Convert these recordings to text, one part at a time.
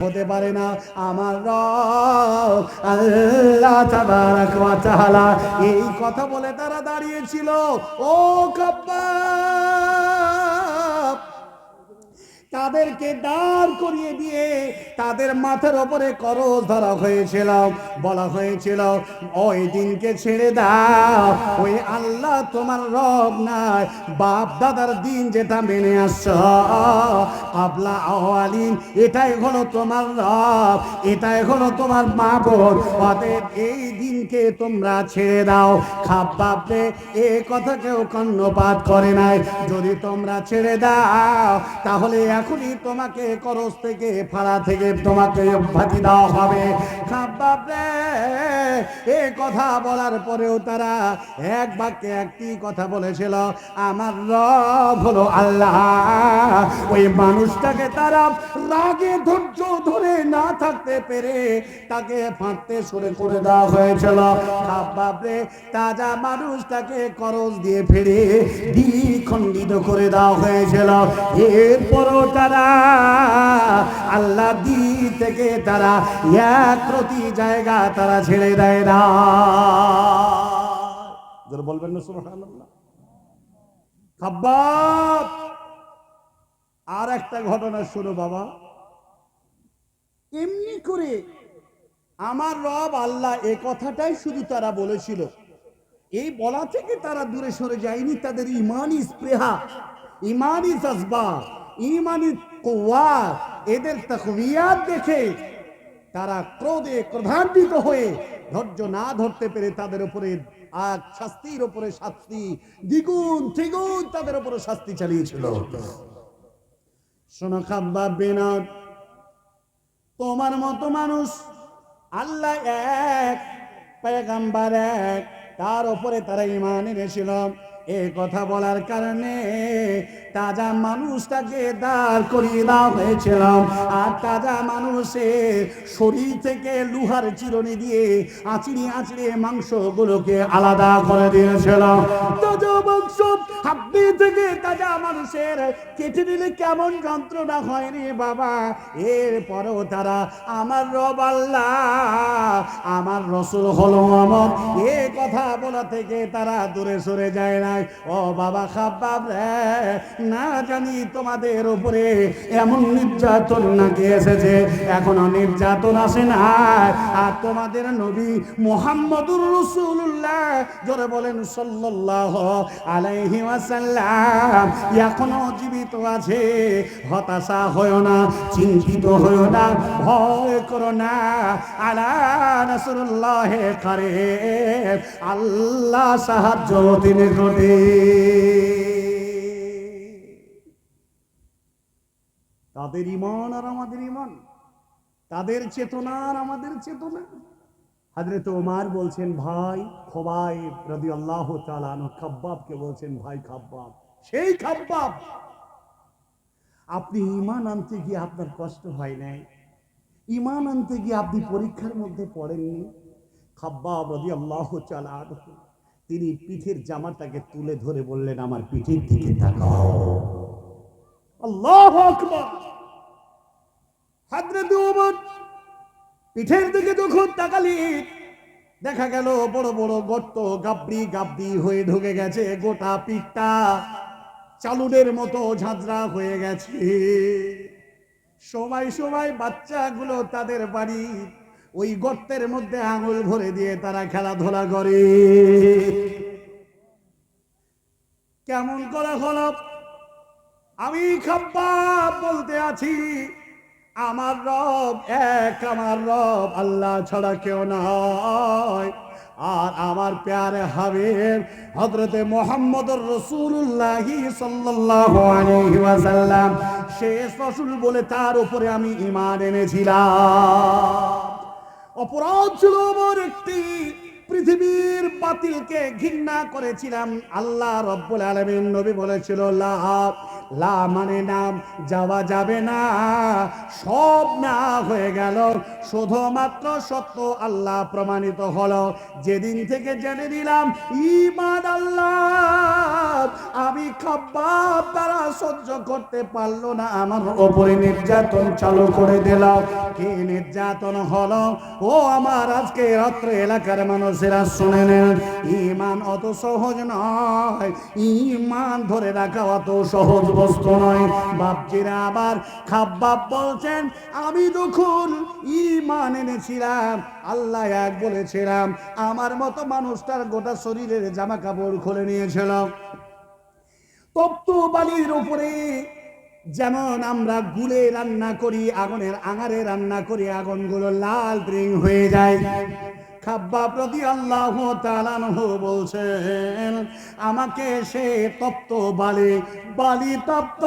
হতে পারে না। আমার রব আল্লাহ তাবারক ওয়া তাআলা এই কথা বলে তারা দাঁড়িয়েছিল। ও খাব্বাব, তাদেরকে দাঁড় করিয়ে দিয়ে তাদের মাথার উপরে করজ ধরা হয়েছিল, বলা হয়েছিল ওই দিনকে ছেড়ে দাও, ওই আল্লাহ তোমার রব নাই, বাপ দাদার দিন যেটা মেনে আসছো কাবলা আওয়ালিন, এটাই হলো তোমার রব, এটাই হলো তোমার মাবুদ, অতএব এই দিনকে তোমরা ছেড়ে দাও। খাব্বাব রে, এই কথা কেউ কর্ণপাত করে নাই। যদি তোমরা ছেড়ে দাও তাহলে এখনই তোমাকে করজ থেকে ফাড়া থেকে তোমাকে ফাঁকি দেওয়া হবে। খাব্বাব রে, এই কথা বলার পরেও তারা এক বাক্যে একটি কথা বলেছিল, আমার রব হলো আল্লাহ। ওই মানুষটাকে তারা রাগে ধৈর্য ধরে না থাকতে পেরে তাকে ফাঁদতে শুরু করে দেওয়া হয়েছিল। খাব্বাব রে, তাজা মানুষটাকে করজ দিয়ে ফেলে দ্বিখণ্ডিত করে দেওয়া হয়েছিল। এরপরও তারা আল্লাহ দিন থেকে তারা এক প্রতি জায়গা তারা ছেড়ে দেয় না। বলবেন না সুবহানাল্লাহ। খাব্বাব, আর একটা ঘটনা শোনো বাবা। এমনি করে আমার রব আল্লাহ এ কথাটাই শুধু তারা বলেছিল, এই বলা থেকে তারা দূরে সরে যায়নি। তাদের ইমানি স্পৃহা, ইমানি জজবা, ইমানি কুওয়া, এদের তাকওয়াত দেখে তারা ক্রোধে ক্রোধান্বিত হয়ে ধৈর্য না ধরতে পেরে তাদের উপরে আজ শাস্তির উপরে শাস্তি, দ্বিগুণ ত্রিগুণ তাদের উপরে শাস্তি চালিয়েছিল। শোনো খাব্বাব বিন, তোমার মতো মানুষ আল্লাহ এক, পয়গম্বর এক, তার উপরে তারা ঈমান এনেছিল। এই কথা বলার কারণে তাজা মানুষটাকে দাঁড় করিয়ে দেওয়া হয়েছিল, আর তাজা মানুষের শরীর থেকে লোহার চিরুনি দিয়ে আঁচড়ে আঁচড়ে মাংসগুলোকে আলাদা করে দিয়েছিল। তাজা মাংস হাড্ডি থেকে তাজা মানুষের কেটে দিলে কেমন যন্ত্রণা হয়নি বাবা। এরপরেও তারা আমার রব আল্লাহ, আমার রসুল হলো আমার, এ কথা বলা থেকে তারা দূরে সরে যায় নাই। ও বাবা খাব্বাব রে, না জানি তোমাদের উপরে এমন নির্যাতন নাকি এসেছে, এখনো নির্যাতন আসে না। আর তোমাদের নবী মুহাম্মদুর রাসূলুল্লাহ, জোরে বলেন সাল্লাল্লাহু আলাইহি ওয়াসাল্লাম, এখনো জীবিত আছে। হতাশা হয়ো না, চিন্তিত হয়ো না, ভয় করো না। আলা নাসরুল্লাহ কারীব, আল্লাহ সাহায্য তিনি করবে। তাদের ঈমান আর আমাদের ঈমান, তাদের চেতনা আর আমাদের চেতনা। হযরত ওমর বলছেন, ভাই খুবাইব রাদিয়াল্লাহু তাআলা আনহু খাব্বাবকে বলছেন, ভাই খাব্বাব, সেই খাব্বাব, আপনি ঈমান আনতে গিয়ে আপনার কষ্ট হয় নাই? ঈমান আনতে গিয়ে আপনি পরীক্ষার মধ্যে পড়েননি? খাব্বাব রাদিয়াল্লাহু তাআলা আনহু তিনি পিঠের জামাটাকে তুলে ধরে বললেন, আমার পিঠের দিকে তাকাও। আল্লাহু আকবার। হযরত ওমর পিঠের দিকে যখন তাকালেন, দেখা গেল বড় বড় গর্ত গাবড়ি গাবড়ি হয়ে ঢুকে গেছে, গোটা পিঠটা চালুনের মতো ঝাঁঝরা হয়ে গেছে। সময় সময় বাচ্চাগুলো তাদের বাড়ি ওই গর্তের মধ্যে আঙুল ভরে দিয়ে তারা খেলাধুলা করে। কেমন করে হলো? আমি খাব্বাব বলতে আছি, আমার রব এক, আমার রব আল্লাহ ছাড়া কেউ নয়। আর আমার প্যারে হাবিব হযরতে মুহাম্মদুর রাসূলুল্লাহ সাল্লাল্লাহু আলাইহি ওয়াসাল্লাম শেষ রাসূল বলে তার উপরে আমি ঈমান এনেছিলাম। অপরাধ ছিল আমার একটি, পৃথিবীর বাতিলকে ঘৃণা করেছিলাম। আল্লাহ রাব্বুল আলামিন নবী বলেছিল, লা লা মানে নাম, যাওয়া যাবে না, সব না হয়ে গেল, শুধুমাত্র সত্য আল্লাহ প্রমাণিত হলো। যেদিন থেকে জেনে দিলাম ঈমান আল্লাহ, আমি খাব্বাব তারা সহ্য করতে পারলো না, আমার ওপরে নির্যাতন চালু করে দিল। কি নির্যাতন হলো ও আমার আজকে রাত্রে এলাকার মানুষেরা শুনে নেন। ঈমান অত সহজ নয়, ঈমান ধরে রাখা অত সহজ বস্তু নয়। বাপজিরা আবার খাব্বাব বলছেন, আমি যখন ঈমান এনেছিলাম, আল্লাহ এক বলেছিলাম, আমার মতো মানুষটার গোটা শরীরের জামা কাপড় খুলে নিয়েছিলাম। তপ্ত বালির উপরে যেমন আমরা গুলে রান্না করি, আগুনের আঙারে রান্না করি, আগুনগুলো লাল রিং হয়ে যায়। খাব্বাব রাদিয়াল্লাহু তাআলা আনহু বলছেন, আমাকে সে তপ্ত বালি তপ্ত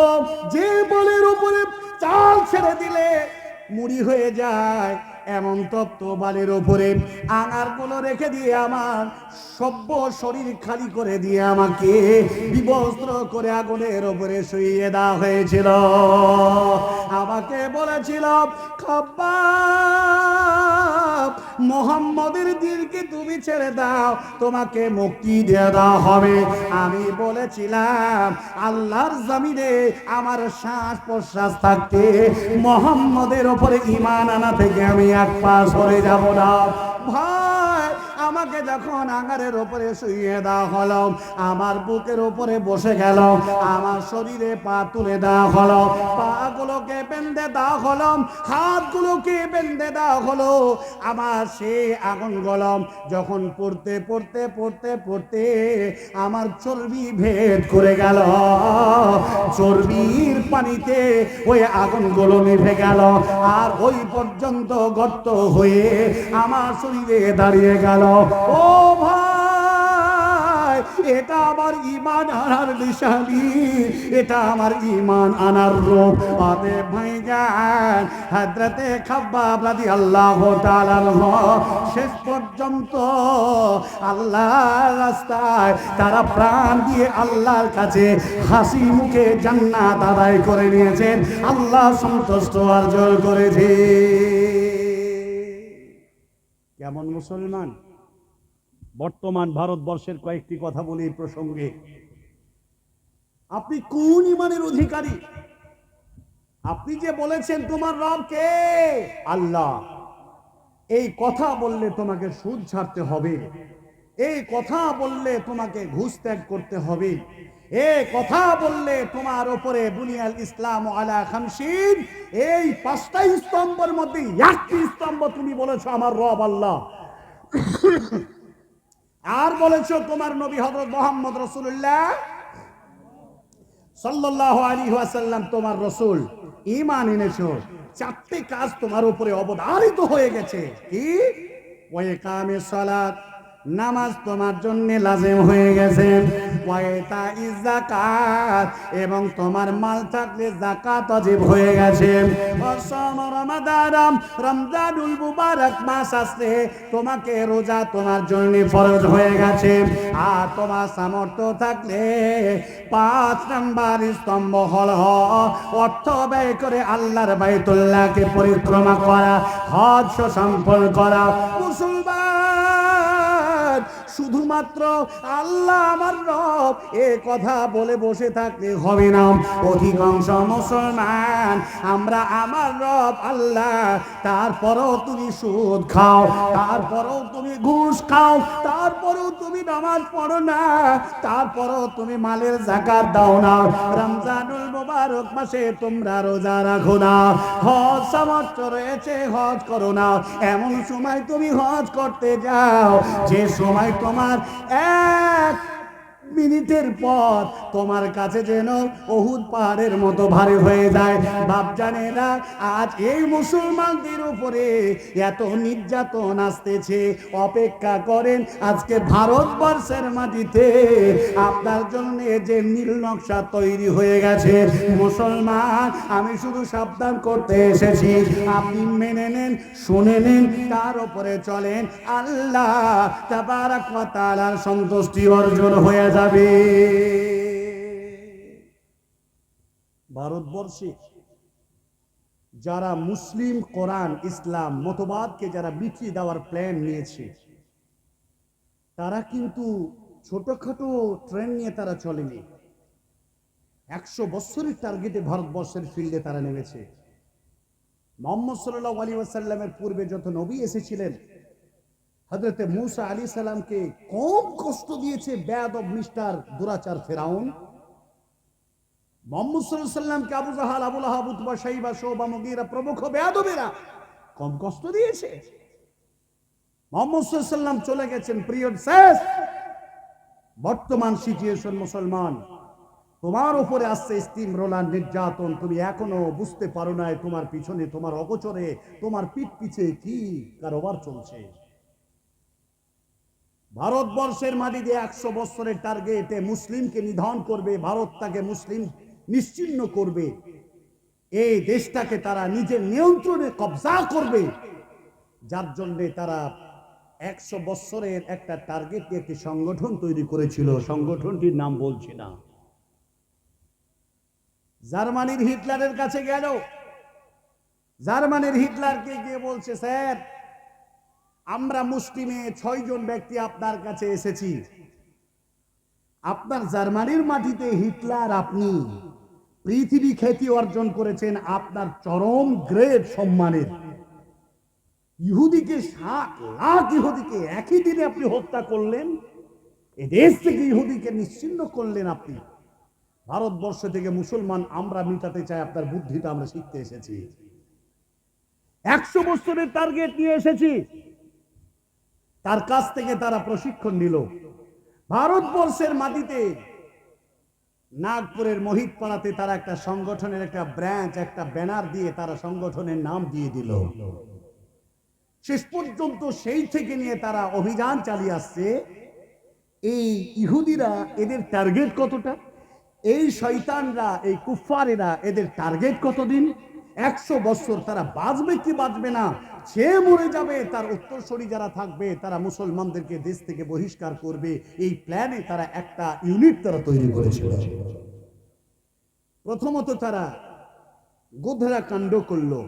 যে বালির উপরে চাল ছেড়ে দিলে মুড়ি হয়ে যায়, এমন তপ্ত বালির উপরে আঙারগুলো রেখে দিয়ে আমার সভ্য শরীর খালি করে দিয়ে আমাকে বিবস্ত্র করে আগুনের উপরে শুইয়ে দেওয়া হয়েছিল। আমাকে বলেছিল, খাব্বাব মুহাম্মদের দিনকে তুমি ছেড়ে দাও, তোমাকে মুক্তি দিয়ে দেওয়া হবে। আমি বলেছিলাম, আল্লাহর জমিনে আমার শ্বাস প্রশ্বাস থাকতে মুহাম্মদের উপরে ঈমান আনা থেকে আমি এক পা সরে যাব না। ভাই, আমাকে যখন আঙারের উপরে শুইয়ে দেওয়া হলো, আমার বুকের উপরে বসে গেল, আমার শরীরে পা তুলে দেওয়া হলো, পাগুলোকে বেঁধে দেওয়া হলো, হাতগুলোকে বেঁধে দেওয়া হলো। আমার সে আগুন গলম যখন পড়তে পড়তে পড়তে পড়তে আমার চর্বি ভেদ করে গেল, চর্বির পানিতে ওই আগুনগুলো নিভে গেল, আর ওই পর্যন্ত গর্ত হয়ে আমার শরীরে দাঁড়িয়ে গেল। ও ভাই, এটা আমার ঈমান আনার নিশানি, এটা আমার ঈমান আনার রূপ। আতে ভাইজান, হযরতে খাব্বাব রাদিয়াল্লাহু তাআলা শেষ পর্যন্ত আল্লাহর রাস্তায় তারা প্রাণ দিয়ে আল্লাহর কাছে হাসি মুখে জান্নাত আদায় করে নিয়েছেন, আল্লাহ সন্তুষ্ট অর্জন করেছে। কেমন মুসলমান? বর্তমান ভারতবর্ষের কয়েকটি কথা বলি এই প্রসঙ্গে। আপনি কোন ঈমানের অধিকারী? আপনি যে বলেছেন তোমার রব কে? আল্লাহ। এই কথা বললে তোমাকে সুদ ছাড়তে হবে, এই কথা বললে তোমাকে ঘুষ ত্যাগ করতে হবে, এই কথা বললে তোমার উপরে বুনিয়াল ইসলাম আলা খামসিন, এই পাঁচটা স্তম্ভের মধ্যে একটি স্তম্ভ তুমি বলেছো আমার রব আল্লাহ, আর বলেছো তোমার নবী হযরত মুহাম্মদ রাসূলুল্লাহ সাল্লাল্লাহু আলাইহি ওয়াসাল্লাম তোমার রাসূল, ঈমান এনেছো। চারটি কাজ তোমার উপরে অবধারিত হয়ে গেছে। কি? ওয়া ইকামিস সালাত, নামাজ তোমার জন্য লাজিম হয়ে গেছে। ওয়া ইতাইজ যাকাত, এবং তোমার মাল থাকলে যাকাত ওয়াজিব হয়ে গেছে। ওয়াসাম রমাদান, রমজানুল মুবারক মাস আসছে, তোমাকে রোজা তোমার জন্য ফরজ হয়ে গেছে। আর তোমার সামর্থ্য থাকলে 5 নাম্বার স্তম্ভ হলো অর্থ ব্যয় করে আল্লাহর বাইতুল্লাহকে পরিক্রমা করা, হজ সম্পন্ন করা। মুসলমান, শুধুমাত্র আল্লাহ আমার রব এ কথা বলে বসে থাকলে হবে না। অধিকাংশ মুসলমান আমরা আমার রব আল্লাহ, তারপরেও তুমি সুদ খাও, তারপরেও তুমি ঘুষ খাও, তারপরেও তুমি নামাজ পড়ো না, তারপরেও তুমি মালের যাকাত দাও না, রমজানুল মুবারক মাসে তোমরা রোজা রাখো না, হজ সামর্থ্য রয়েছে হজ করো না। এমন সময় তুমি হজ করতে যাও যে সময় তোমার 1 মিনিটের পর তোমার কাছে যেন উহুদ পাহাড়ের মতো ভারী হয়ে যায়। বাপজানেরা, আজ এই মুসলমানদের উপরে এত নির্যাতন আসতেছে, অপেক্ষা করেন আজকে ভারতবর্ষের মাটিতে আপনার জন্য যে নীল নকশা তৈরি হয়ে গেছে। মুসলমান, আমি শুধু সাবধান করতে এসেছি, আপনি মেনে নেন, শুনে নেন, তার উপরে চলেন, আল্লাহ তাবারাক ওয়া তাআলার সন্তুষ্টি অর্জন হয়ে যাবে। ভারতবর্ষে যারা মুসলিম কোরআন ইসলাম মতবাদকে যারা মিটিয়ে দেওয়ার প্ল্যান নিয়েছে, তারা কিন্তু ছোটখাটো ট্রেন নিয়ে তারা চলেনি। 100 বছরের টার্গেটে ভারতবর্ষের ফিল্ডে তারা নেমেছে। মুহাম্মদ সাল্লাল্লাহু আলাইহি ওয়াসাল্লামের পূর্বে যত নবী এসেছিলেন, হযরতে মূসা আলাইহিস সালামকে কম কষ্ট দিয়েছে বেয়াদব মিস্টার দুরাচার ফেরাউন। মুহাম্মদ সাল্লাল্লাহু আলাইহি ওয়াসাল্লামকে আবু জাহাল, আবু লাহাব, উতবা, শাইবা, শুবা, মুগীরা প্রমুখ বেয়াদবেরা কম কষ্ট দিয়েছে। মুহাম্মদ সাল্লাল্লাহু আলাইহি ওয়াসাল্লাম চলে গেছেন, পিরিয়ড শেষ। বর্তমান সিচুয়েশন মুসলমান, তোমার উপরে আসছে স্টিম রোলার নির্যাতন, তুমি এখনো বুঝতে পারো না তোমার পিছনে, তোমার অগোচরে, তোমার পিঠ পিছে কি কারবার চলছে। ভারতবর্ষের মাটিতে 100 বছরের টার্গেটে মুসলিমকে নিধন করবে, ভারত তাকে মুসলিম নিশ্চিহ্ন করবে, এই দেশটাকে তারা নিজের নিয়ন্ত্রণে কবজা করবে। যার জন্য তারা 100 বছরের একটা টার্গেট নিয়ে একটি সংগঠন তৈরি করেছিল। সংগঠনটির নাম বলছি না। জার্মানির হিটলারের কাছে গেল, জার্মানির হিটলারকে গিয়ে বলছে, স্যার আমরা মুসলিমে 6 জন ব্যক্তি আপনার কাছে এসেছি। আপনার জার্মানির মাটিতে হিটলার, আপনি পৃথিবী খ্যাতি অর্জন করেছেন, আপনার চরম গ্রেড সম্মানের। ইহুদিকে 7 লাখ ইহুদিকে একই দিনে আপনি হত্যা করলেন, এ দেশ থেকে ইহুদিকে নিশ্চিহ্ন করলেন আপনি। ভারতবর্ষ থেকে মুসলমান আমরা মিটাতে চাই, আপনার বুদ্ধিটা আমরা শিখতে এসেছি। 100 বছরের টার্গেট নিয়ে এসেছি। তার কাছ থেকে তারা প্রশিক্ষণ নিল। ভারতবর্ষের মাটিতে নাগপুরের মোহিতপাড়াতে তারা একটা সংগঠনের একটা ব্রাঞ্চ, একটা ব্যানার দিয়ে তারা সংগঠনের নাম দিয়ে দিল। শেষ পর্যন্ত সেই থেকে নিয়ে তারা অভিযান চালিয়ে আসছে। এই ইহুদিরা, এদের টার্গেট কতটা? এই শয়তানরা, এই কুফফারেরা, এদের টার্গেট কতদিন? 100 বছর। তারা বাঁচবে কি বাঁচবে না, সে মরে যাবে, তার উত্তরসূরি যারা থাকবে তারা মুসলমানদেরকে দেশ থেকে বহিষ্কার করবে। এই প্ল্যানে তারা একটা ইউনিট তারা তৈরি করেছিল। প্রথমত তারা গোধরা কাণ্ড করলো,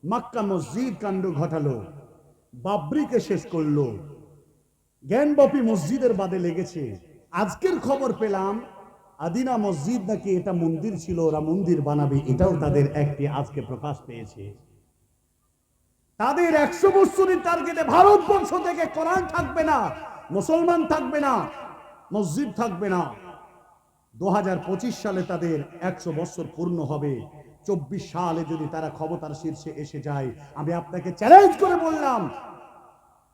মক্কা মসজিদ কাণ্ড ঘটালো, বাবরিকে শেষ করলো, জ্ঞানবাপী মসজিদের বাদে লেগেছে। আজকের খবর পেলাম আদিনা মসজিদ নাকি এটা মন্দির ছিল, ওরা মন্দির বানাবে, এটাও তাদের একটি আজকে প্রকাশ পেয়েছে। তাদের 100 বছরের টার্গেটে ভারতবর্ষ থেকে কোরআন থাকবে না, মুসলমান থাকবে না, মসজিদ থাকবে না। 2025 সালে তাদের 100 বছর পূর্ণ হবে। 24 সালে যদি তারা ক্ষমতার শীর্ষে এসে যায়, আমি আপনাকে চ্যালেঞ্জ করে বললাম,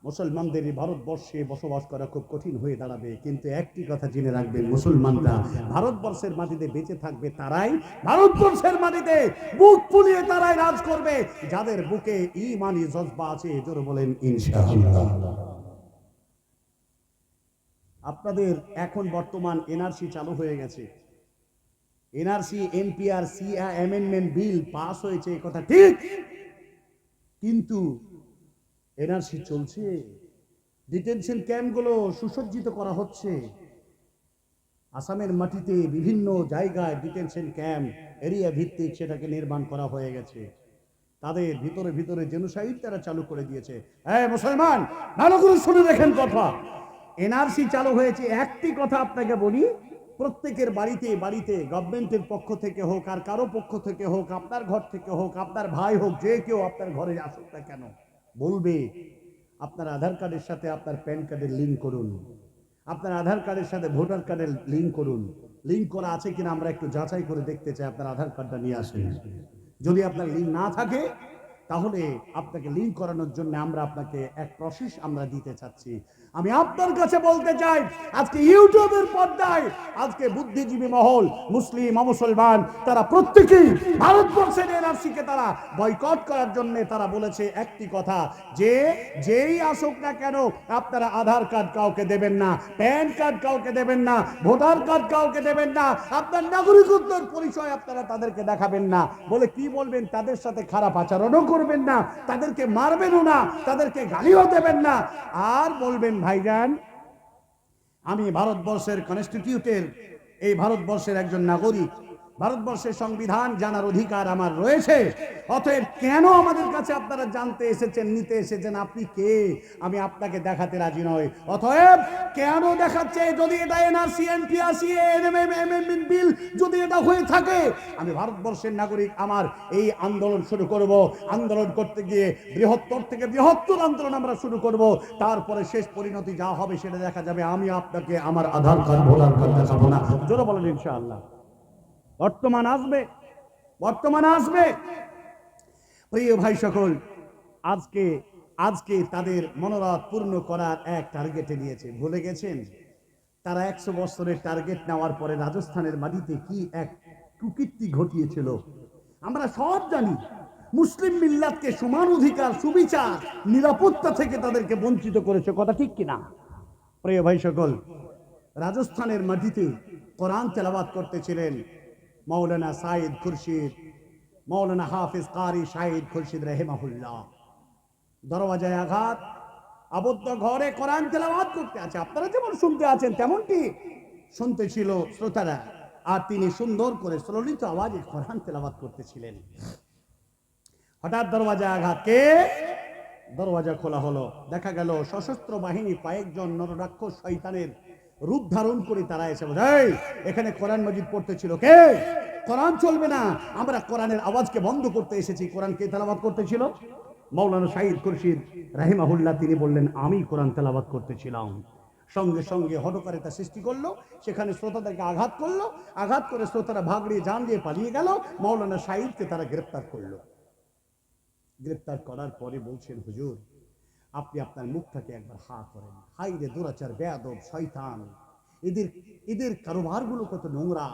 মুসলমানদের এই ভারতবর্ষে বসবাস করা খুব কঠিন হয়ে দাঁড়াবে। কিন্তু একটি কথা জেনে রাখবেন, মুসলমানরা ভারতবর্ষের মাটিতে বেঁচে থাকবে তারাই, ভারতবর্ষের মাটিতে বুক ফুলিয়ে তারাই রাজ করবে, যাদের বুকে ঈমানি জজবা আছে। জোরে বলেন ইনশাআল্লাহ। আপনাদের এখন বর্তমান এনআরসি চালু হয়ে গেছে। NRC, NPR, CA amendment bill pass হয়েছে, এই কথা ঠিক, কিন্তু এনআরসি চলছে। ডিটেনশন ক্যাম্পগুলো সুসজ্জিত করা হচ্ছে। আসামের মাটিতে বিভিন্ন জায়গায় ডিটেনশন ক্যাম্প এরিয়া ভিত্তিক সেটাকে নির্মাণ করা হয়ে গেছে। তাদের ভিতরে ভিতরে জেনোসাইড তারা চালু করে দিয়েছে। হ্যাঁ মুসলমান, ভালো করে শুনে দেখেন কথা। এনআরসি চালু হয়েছে, একটি কথা আপনাকে বলি, প্রত্যেকের বাড়িতে বাড়িতে গভর্নমেন্টের পক্ষ থেকে হোক আর কারো পক্ষ থেকে হোক, আপনার ঘর থেকে হোক, আপনার ভাই হোক, যে কেউ আপনার ঘরে আসুক না কেন, বলবে আপনার আধার কার্ডের সাথে আপনার প্যান কার্ডের লিঙ্ক করুন, আপনার আধার কার্ডের সাথে ভোটার কার্ডের লিঙ্ক করুন। লিঙ্ক করা আছে কিনা আমরা একটু যাচাই করে দেখতে চাই, আপনার আধার কার্ডটা নিয়ে আসেন। যদি আপনার লিঙ্ক না থাকে তাহলে আপনাকে লিঙ্ক করানোর জন্য আমরা আপনাকে এক প্রসেস আমরা দিতে চাচ্ছি। আমি আপনার কাছে বলতে চাই, আজকে ইউটিউবের পর্দায় আজকে বুদ্ধিজীবী মহল, মুসলিম অমুসলমান, তারা প্রত্যেকেই ভারতবর্ষের এনআরসিকে তারা বয়কট করার জন্য তারা বলেছে একটি কথা, যে যেই আসুক না কেন আপনারা আধার কার্ড কাউকে দেবেন না, প্যান কার্ড কাউকে দেবেন না, ভোটার কার্ড কাউকে দেবেন না, আপনার নাগরিকত্বের পরিচয় আপনারা তাদেরকে দেখাবেন না। বলে কি বলবেন? তাদের সাথে খারাপ আচরণও করবেন না, তাদেরকে মারবেনও না, তাদেরকে গালিও দেবেন না, আর বলবেন ভাইজান আমি ভারতবর্ষের কনস্টিটিউটের, এই ভারতবর্ষের একজন নাগরিক, ভারতবর্ষের সংবিধান জানার অধিকার আমার রয়েছে। অতএব কেন আমাদের কাছে আপনারা জানতে এসেছেন, নিতে এসেছেন? আপনি কে? আমি আপনাকে দেখাতে রাজি নই। অতএব কেন দেখাচ্ছে? যদি এটা এনআরসি, এনপিআরসি, এনএমএম বিল যদি এটা হয়ে থাকে, আমি ভারতবর্ষের নাগরিক, আমার এই আন্দোলন শুরু করব। আন্দোলন করতে গিয়ে বৃহত্তর থেকে বৃহত্তর আন্দোলন আমরা শুরু করব। তারপরে শেষ পরিণতি যা হবে সেটা দেখা যাবে। আমি আপনাকে আমার আধার কার্ড, ভোটার কার্ড দেখাবো না। জোরে বলেন ইনশাআল্লাহ। বর্তমান আসবে, বর্তমান আসবে। প্রিয় ভাই সকল, আজকে আজকে তাদের মনোরথ পূর্ণ করার এক টার্গেটে নিয়েছে। ভুলে গেছেন তারা 100 বছরের টার্গেট নেওয়ার পরে রাজস্থানের মাটিতে কি এক কুকীর্তি ঘটিয়েছিল আমরা সব জানি। মুসলিম মিল্লাতকে সমান অধিকার, সুবিচার, নিরাপত্তা থেকে তাদেরকে বঞ্চিত করেছে। কথা ঠিক কিনা? প্রিয় ভাই সকল, রাজস্থানের মাটিতে কোরআন তেলাওয়াত করতেছিলেন মৌলানা সাইদ খুরশিদ, মৌলানা হাফিজ কারি সাইদ খুরশিদ রাহিমাহুল্লাহ। দরওয়াজায় আঘাত, আবদ্ধ ঘরে কোরআন তেলাওয়াত করতে আছে। আপনারা যেমন শুনতে আছেন তেমনটি শুনতে ছিল শ্রোতারা। আর তিনি সুন্দর করে শ্রলিত আওয়াজে কোরআন তেলাওয়াত করতেছিলেন। হঠাৎ দরওয়াজায় আঘাত। কে? দরওয়াজা খোলা হলো। দেখা গেল সশস্ত্র বাহিনী কয়েকজন নররাক্ষস শয়তানের রূপ ধারণ করে তারা এসে বলে, এখানে কোরআন মাজিদ পড়তেছিল কে? কোরআন চলবে না, আমরা কোরআনের আওয়াজকে বন্ধ করতে এসেছি। কোরআন কে তেলাওয়াত করতেছিল? মৌলানা সাইদ খুরশিদ রাহিমাহুল্লাহ। তিনি বললেন, আমি কোরআন তেলাওয়াত করতেছিলাম। সঙ্গে সঙ্গে হঠকারিতা সৃষ্টি করলো, সেখানে শ্রোতাদেরকে আঘাত করলো। আঘাত করে শ্রোতারা ভাগড়িয়ে জান দিয়ে পালিয়ে গেল। মৌলানা সাইদকে তারা গ্রেপ্তার করলো। গ্রেপ্তার করার পরে বলছেন, হুজুর আপনি আপনার মুখটাকে একবার হা করেন। হাই রে দুরাচার, বেয়াদব, শয়তান, এদের এদের কারোবারগুলো কত নোংরা,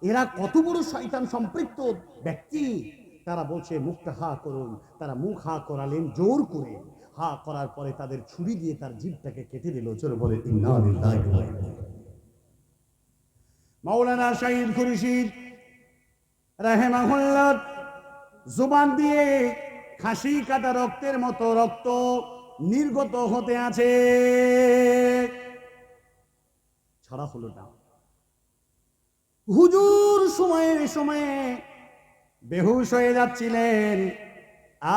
এরা কত বড় শয়তান সম্পৃক্ত ব্যক্তি। তারা বলছে মুখটা হা করুন। তারা মুখ হা করালেন জোর করে। হা করার পরে তাদের ছুরি দিয়ে তার জিভটাকে কেটে দিল। জোরে বলে ইন্না লিল্লাহি ওয়া ইন্না ইলাইহি। মাওলানা সাইদ খুরশিদ রাহিমাহুল্লাহ জুবান দিয়ে খাসি কাটা রক্তের মতো রক্ত নির্গত হতে আছে। ছাড়া হলো না। হুজুর সময়ে সময়ে বেহুশ হয়ে যাচ্ছিলেন।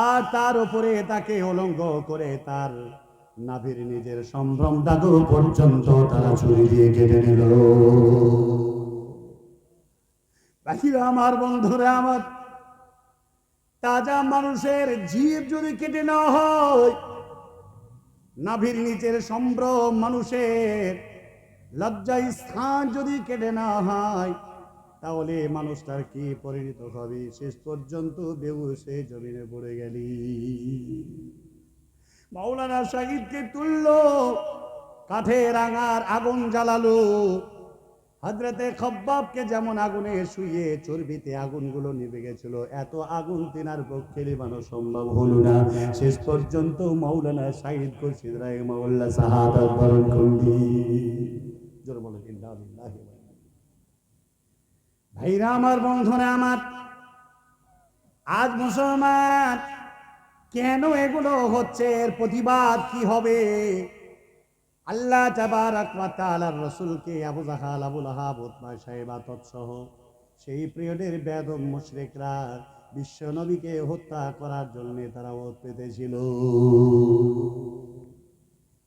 আর তার উপরে তাকে অলঙ্গ করে তার নাভির নিজের সম্ভ্রম দাদু পর্যন্ত তারা ছুরি দিয়ে কেটে নিল। বাকিরা আমার, বন্ধুরা আমার, তাজা মানুষের জিভ যদি কেটে না হয়, নাভির নিচের সম্ভ্রম মানুষের লজ্জা স্থান যদি কেটে না হয়, তাহলে মানুষটার কি পরিণত হবে? শেষ পর্যন্ত বেহুশে জমিনে পড়ে গেলি। মাওলানা সাইদকে তুললো, কাঠের আঙার আগুন জ্বালালো। হযরতে খব্বাবকে যেমন আগুনে শুয়ে চর্বিতে আগুনগুলো নিভে গেছিল, এত আগুন তিনার পক্ষে নিভানো সম্ভব হলো না। শেষ পর্যন্ত মাওলানা সাইদ খুরশিদ রাহিমাহুল্লাহ শাহাদাত বরণ করলেন। জোরে বলেন ইন্না লিল্লাহি ওয়া ইন্না ইলাইহি। ভাইরা আমার, বন্ধুরা আমার, আজ মুসলমান কেন এগুলো হচ্ছে? এর প্রতিবাদ কি হবে? আল্লাহ তাবারাক ওয়া তাআলার রাসূলকে আবু জাহাল, আবু লাহাব, উতবা, শাইবা তৎসহ সেই পিরিয়ডের বেয়াদব মুশরিকরা বিশ্ব নবীকে হত্যা করার জন্য তারা ওত পেতেছিল।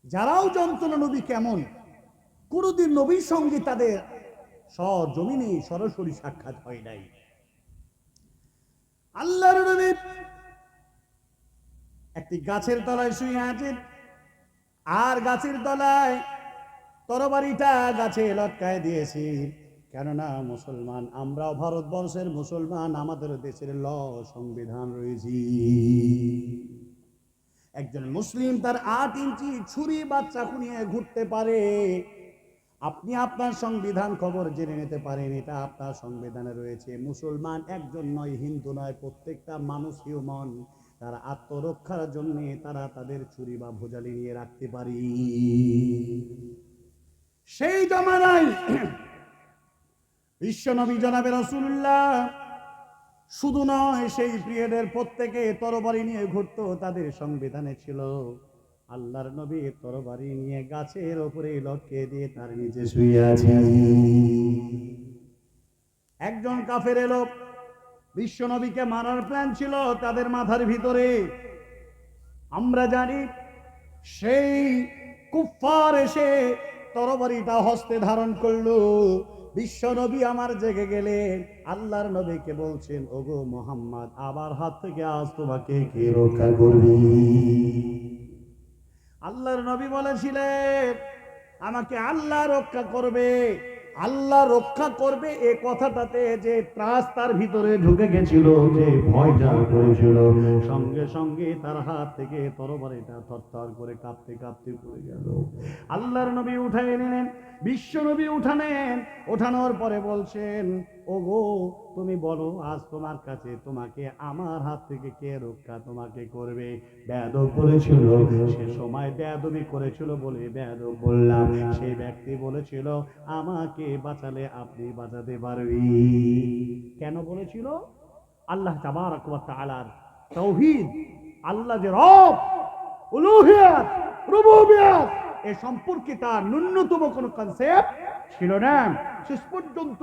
যারাও জানতো না নবী কেমন, কোনদিন নবীর সঙ্গে তাদের সরজমিনে সরাসরি সাক্ষাৎ হয় নাই। আল্লাহর নবী একটি গাছের তলায় শুয়ে আছেন, আর গাছের তলায় তরবারিটা গাছে লটকায় দিয়েছি। কেননা মুসলমান, আমরাও ভারতবর্ষের মুসলমান, আমাদের দেশের ল সংবিধান রয়েছে। একজন মুসলিম তার 8 ইঞ্চি ছুরি বা চাকু নিয়ে ঘুরতে পারে। আপনি আপনার সংবিধান খবর জেনে নিতে পারেন, এটা আপনার সংবিধানে রয়েছে। মুসলমান একজন নয়, হিন্দু নয়, প্রত্যেকটা মানুষ হিউম্যান। তারা আত্মরক্ষার জন্য তারা তাদের ছুরি বা ভুজালি নিয়ে রাখতে পারি। সেই জামানায় বিশ্বনবী জনাবে রাসূলুল্লাহ শুধু নয়, সেই পিরিয়ডের প্রত্যেকে তরবারি নিয়ে ঘুরতো, তাদের সংবিধানে ছিল। আল্লাহর নবী তরবারি নিয়ে গাছের উপরে লটকে দিয়ে তার নিচে শুয়ে আছে। একজন কাফের এলো, বিশ্ব নবীকে মারার প্ল্যান ছিল তাদের মাথার ভিতরে। আমরা জানি সেই কুফফার এসে তরবারিটা হস্তে ধারণ করলো। বিশ্ব নবী আমার জেগে গেলেন, আল্লাহর নবীকে বলছেন, ওগো মুহাম্মদ, আবার হাত থেকে আজ তোমাকে কে রক্ষা করবে? আল্লাহর নবী বলেছিলেন, আমাকে আল্লাহ রক্ষা করবে। আল্লাহ রক্ষা করবে এ কথাটাতে যে ত্রাস তার ভিতরে ঢুকে গেছিল, যে ভয় যা করেছিল, সঙ্গে সঙ্গে তার হাত থেকে তরবারিটা থরথর করে কাঁপতে কাঁপতে পড়ে গেল। আল্লাহর নবী উঠাই নিলেন, বিশ্ব নবী উঠানেন। ওঠানোর পরে বলছেন, ওগো তুমি বলো আজ তোমার কাছে তোমাকে আমার হাত থেকে কে রক্ষা তোমাকে করবে? বেয়াদব করেছিল, সে সময় বেয়াদবি করেছিল বলে বেয়াদব বললাম। সেই ব্যক্তি বলেছিল, আমাকে বাঁচালে আপনি বাঁচাতে পারবেন। কেন বলেছিল? আল্লাহ তাবারক ওয়া তাআলার তাওহীদ, আল্লাহ যে রব, উলুহিয়াত, রুবুবিয়াত, এ সম্পর্কে তার ন্যূনতম কোনো কনসেপ্ট ছিল না। শেষ পর্যন্ত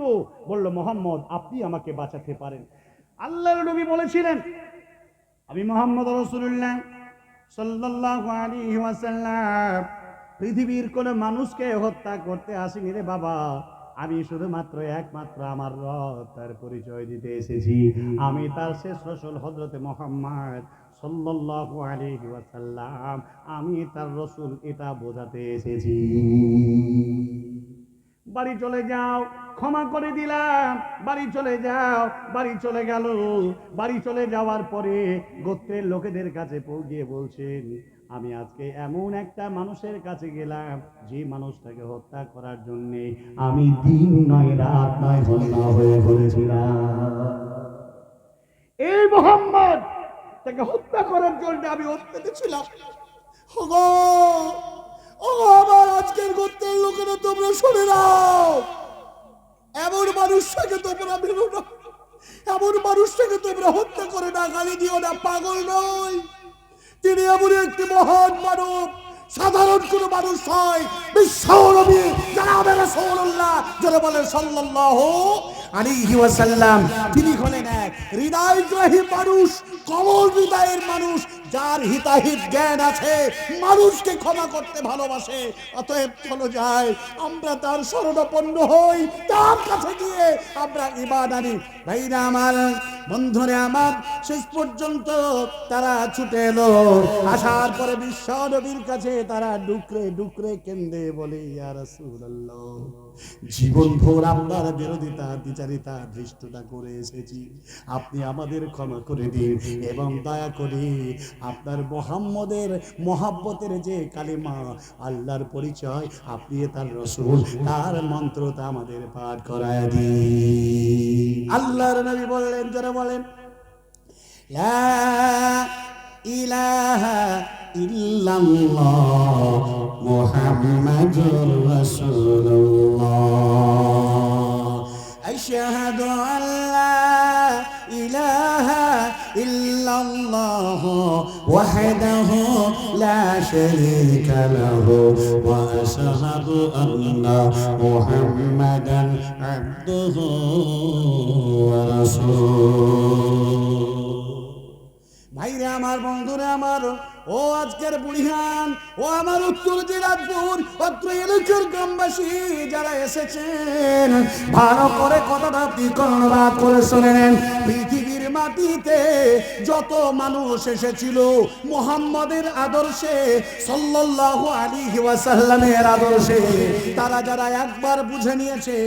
বলল, মুহাম্মদ আপনি আমাকে বাঁচাতে পারেন। আল্লাহর নবী বলেছিলেন, আমি মুহাম্মদ রাসূলুল্লাহ সাল্লাল্লাহু আলাইহি ওয়াসাল্লাম পৃথিবীর কোন মানুষকে হত্যা করতে আসিনি রে বাবা, আমি শুধুমাত্র একমাত্র আমার রব তার পরিচয় দিতে এসেছি। আমি তার শেষ রাসূল হযরত মুহাম্মদ সাল্লাল্লাহু আলাইহি ওয়াসাল্লাম, আমি তার রাসূল, এটা বোঝাতে এসেছি। বাড়ি চলে যাও, ক্ষমা করে দিলাম, বাড়ি চলে যাও। বাড়ি চলে গেল। বাড়ি চলে যাওয়ার পরে গোত্রের লোকেদের কাছে পৌঁছিয়ে বলছেন, আমি আজকে এমন একটা মানুষের কাছে গেলাম, যে মানুষটাকে হত্যা করার জন্য আমি দিন নয় রাত নয় হত্যা হয়ে ঘুরেছিলাম। এই মুহাম্মদ তাকে হত্যা করার জন্য আমি অত্যন্ত ছিলাম। আমার আজকের গোত্রের লোকেরা তোমরা শুনে নাও, এমন মানুষটাকে তোমরা মেরো না, এমন মানুষটাকে তোমরা হত্যা করে না, গালি দিও না, পাগল নয়। তিনি এমন একটি মহান মানব, সাধারণ কোন মানুষ নয়। বিশ্ব নবী জনাবে রাসূলুল্লাহ যারা বলেন সাল্লাল্লাহু আলাইহি ওয়াসাল্লাম, তিনি হলেন এক হৃদয়গ্রাহী মানুষ, কমল হৃদয়ের মানুষ, যার হিতাহিত জ্ঞান আছে, মানুষকে ক্ষমা করতে ভালোবাসে। অতএব চলো যাই, আমরা তার শরণাপন্ন হই, তার কাছে গিয়ে আমরা ঈমান আনি। ভাইরা আমার, বন্ধুরে আমার, শেষ পর্যন্ত তারা ছুটে এলো। আসার পরে বিশ্ব নবীর কাছে তারা ডুকরে ডুকরে কেঁদে বলে, ইয়া রাসূলুল্লাহ, জীবন ভোর আপনার বিরোধিতা, দ্বিচারিতা, ধৃষ্টতা করে এসেছি, আপনি আমাদের ক্ষমা করে দিন এবং দয়া করে আপনার মুহাম্মদের মহাব্বতের যে কালিমা, আল্লাহর পরিচয়, আপনি তার রাসূল, তার মন্ত্রটা আমাদের পাঠ করায় দিন। আল্লাহর নবী বললেন, যারা বলেন লা ইলাহা ইল্লাল্লাহ মুহাম্মাদুর রাসূলুল্লাহ, আশহাদু আল্লা ইলাহা ইল্লাল্লাহ ওয়াহদাহু লা শারীকা লাহু ওয়া আশহাদু আন্না মুহাম্মাদান আবদুহু ওয়া রাসূলুহু। ভাইরে আমার, বন্ধুরা আমার, ও আজকের বুড়িহান, ও আমার উত্তর দিনাজপুর অত্র এলাকার গ্রামবাসী যারা এসেছেন, ভালো করে কথাটা আপনি কর্ণপাত করে শুনে নেন। পৃথিবীর মাটিতে যত মানুষ এসেছিল মুহাম্মদের আদর্শে, সাল্লাল্লাহু আলাইহি ওয়াসাল্লামের আদর্শে, তারা যারা একবার বুঝে নিয়েছে,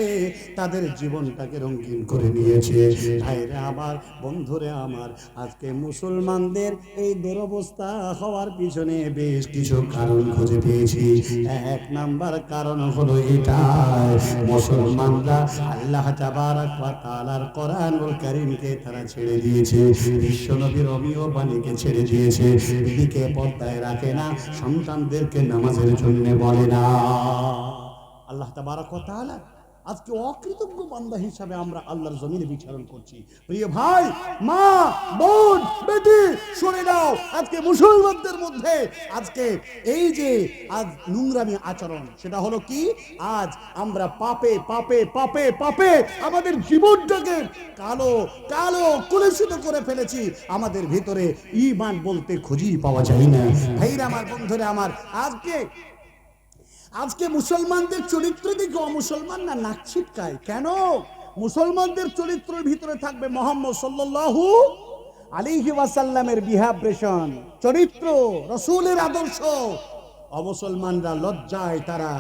তাদের জীবনটাকে রঙিন করে নিয়েছে। ভাইরে আমার, বন্ধুরে আমার, আজকে মুসলমানদের এই দুরবস্থা হওয়ার পিছনে বেশ কিছু কারণ খুঁজে পেয়েছি। এক নাম্বার কারণ হলো এটা, মুসলমানরা আল্লাহ তাবারক ওয়া তাআলার কোরআনুল কারীমকে তারা ছেড়ে দিয়েছে, বিশ্ব নবীর অমীয় বাণীকে ছেড়ে দিয়েছে, এদিকে পর্দায় রাখে না, সন্তানদেরকে নামাজের জন্য বলে না। আল্লাহ তাবারক ওয়া তাআলা আজকে অকৃতজ্ঞ বান্দা হিসাবে আমরা আল্লাহর জমিনে বিচরণ করছি। প্রিয় ভাই, মা, বোন, বেটি, শুনে নাও, আজকে মুসলমানদের মধ্যে আজকে এই যে আজ নোংরামি আচরণ, সেটা হলো কি, আজ আমরা পাপে পাপে পাপে পাপে আমাদের জীবনটাকে কালো কালো কলুষিত করে ফেলেছি। আমাদের ভিতরে ঈমান বলতে খুঁজেই পাওয়া যায় না। ভাইরা আমার, বন্ধুরা আমার, আজকে মুসলমানদের চরিত্র দিকে অমুসলমানরা নাক ছিটকায় কেন? মুসলমানদের চরিত্রের ভিতরে থাকবে মুহাম্মদ সাল্লাল্লাহু আলাইহি ওয়াসাল্লামের বিহেভিয়ার, চরিত্র, রাসূলের আদর্শ। অমুসলমানরা লজ্জায় তারা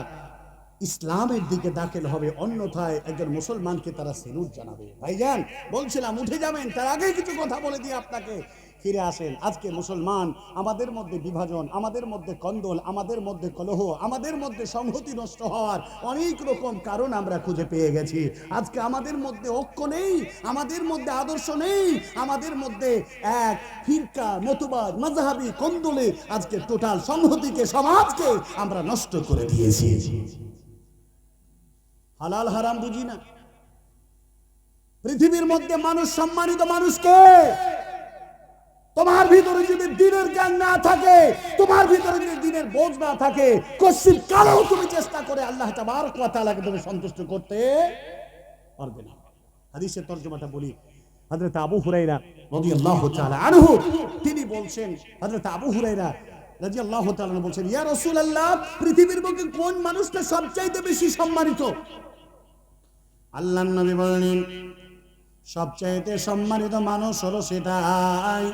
ইসলামের দিকে দাখিল হবে, অন্যথায় একজন মুসলমানকে তারা সেলুট জানাবে। ভাইজান, বলছিলাম উঠে যাবেন, তার আগে কিছু কথা বলে দিয়ে আপনাকে ফিরে আসেন। আজকে মুসলমান, আমাদের মধ্যে বিভাজন, আমাদের মধ্যে কন্দল, আমাদের মধ্যে কলহ, আমাদের মধ্যে সংহতি নষ্ট হওয়ার অনেক রকম কারণ আমরা খুঁজে পেয়ে গেছি। আজকে আমাদের মধ্যে ঐক্য নেই, আমাদের মধ্যে আদর্শ নেই, আমাদের মধ্যে এক ফিরকা মতবাদ মাযহাবী কন্দলে আজকে টোটাল সংহতিকে, সমাজকে আমরা নষ্ট করে দিয়েছি। হালাল হারাম বুঝি না। পৃথিবীর মধ্যে মানুষ সম্মানিত মানুষকে, তোমার ভিতরে যদি দিনের জ্ঞান না থাকে, তোমার ভিতরে যদি দিনের বোঝ না থাকে, কশিন কালেও তুমি চেষ্টা করে আল্লাহ তাবারক ওয়া তাআলাকে তুমি সন্তুষ্ট করতে পারবে না। হাদিসের তরজমাটা বলি। হযরত আবু হুরায়রা রাদিয়াল্লাহু তাআলা আনহু তিনি বলছেন, হযরত আবু হুরায়রা রাদিয়াল্লাহু তাআলা আনহু বলছেন, ইয়া রাসূলুল্লাহ, পৃথিবীর বুকে কোন মানুষটা সবচাইতে বেশি সম্মানিত? আল্লাহর নবী বলেন, সবচাইতে সম্মানিত মানুষ হলো সেটাই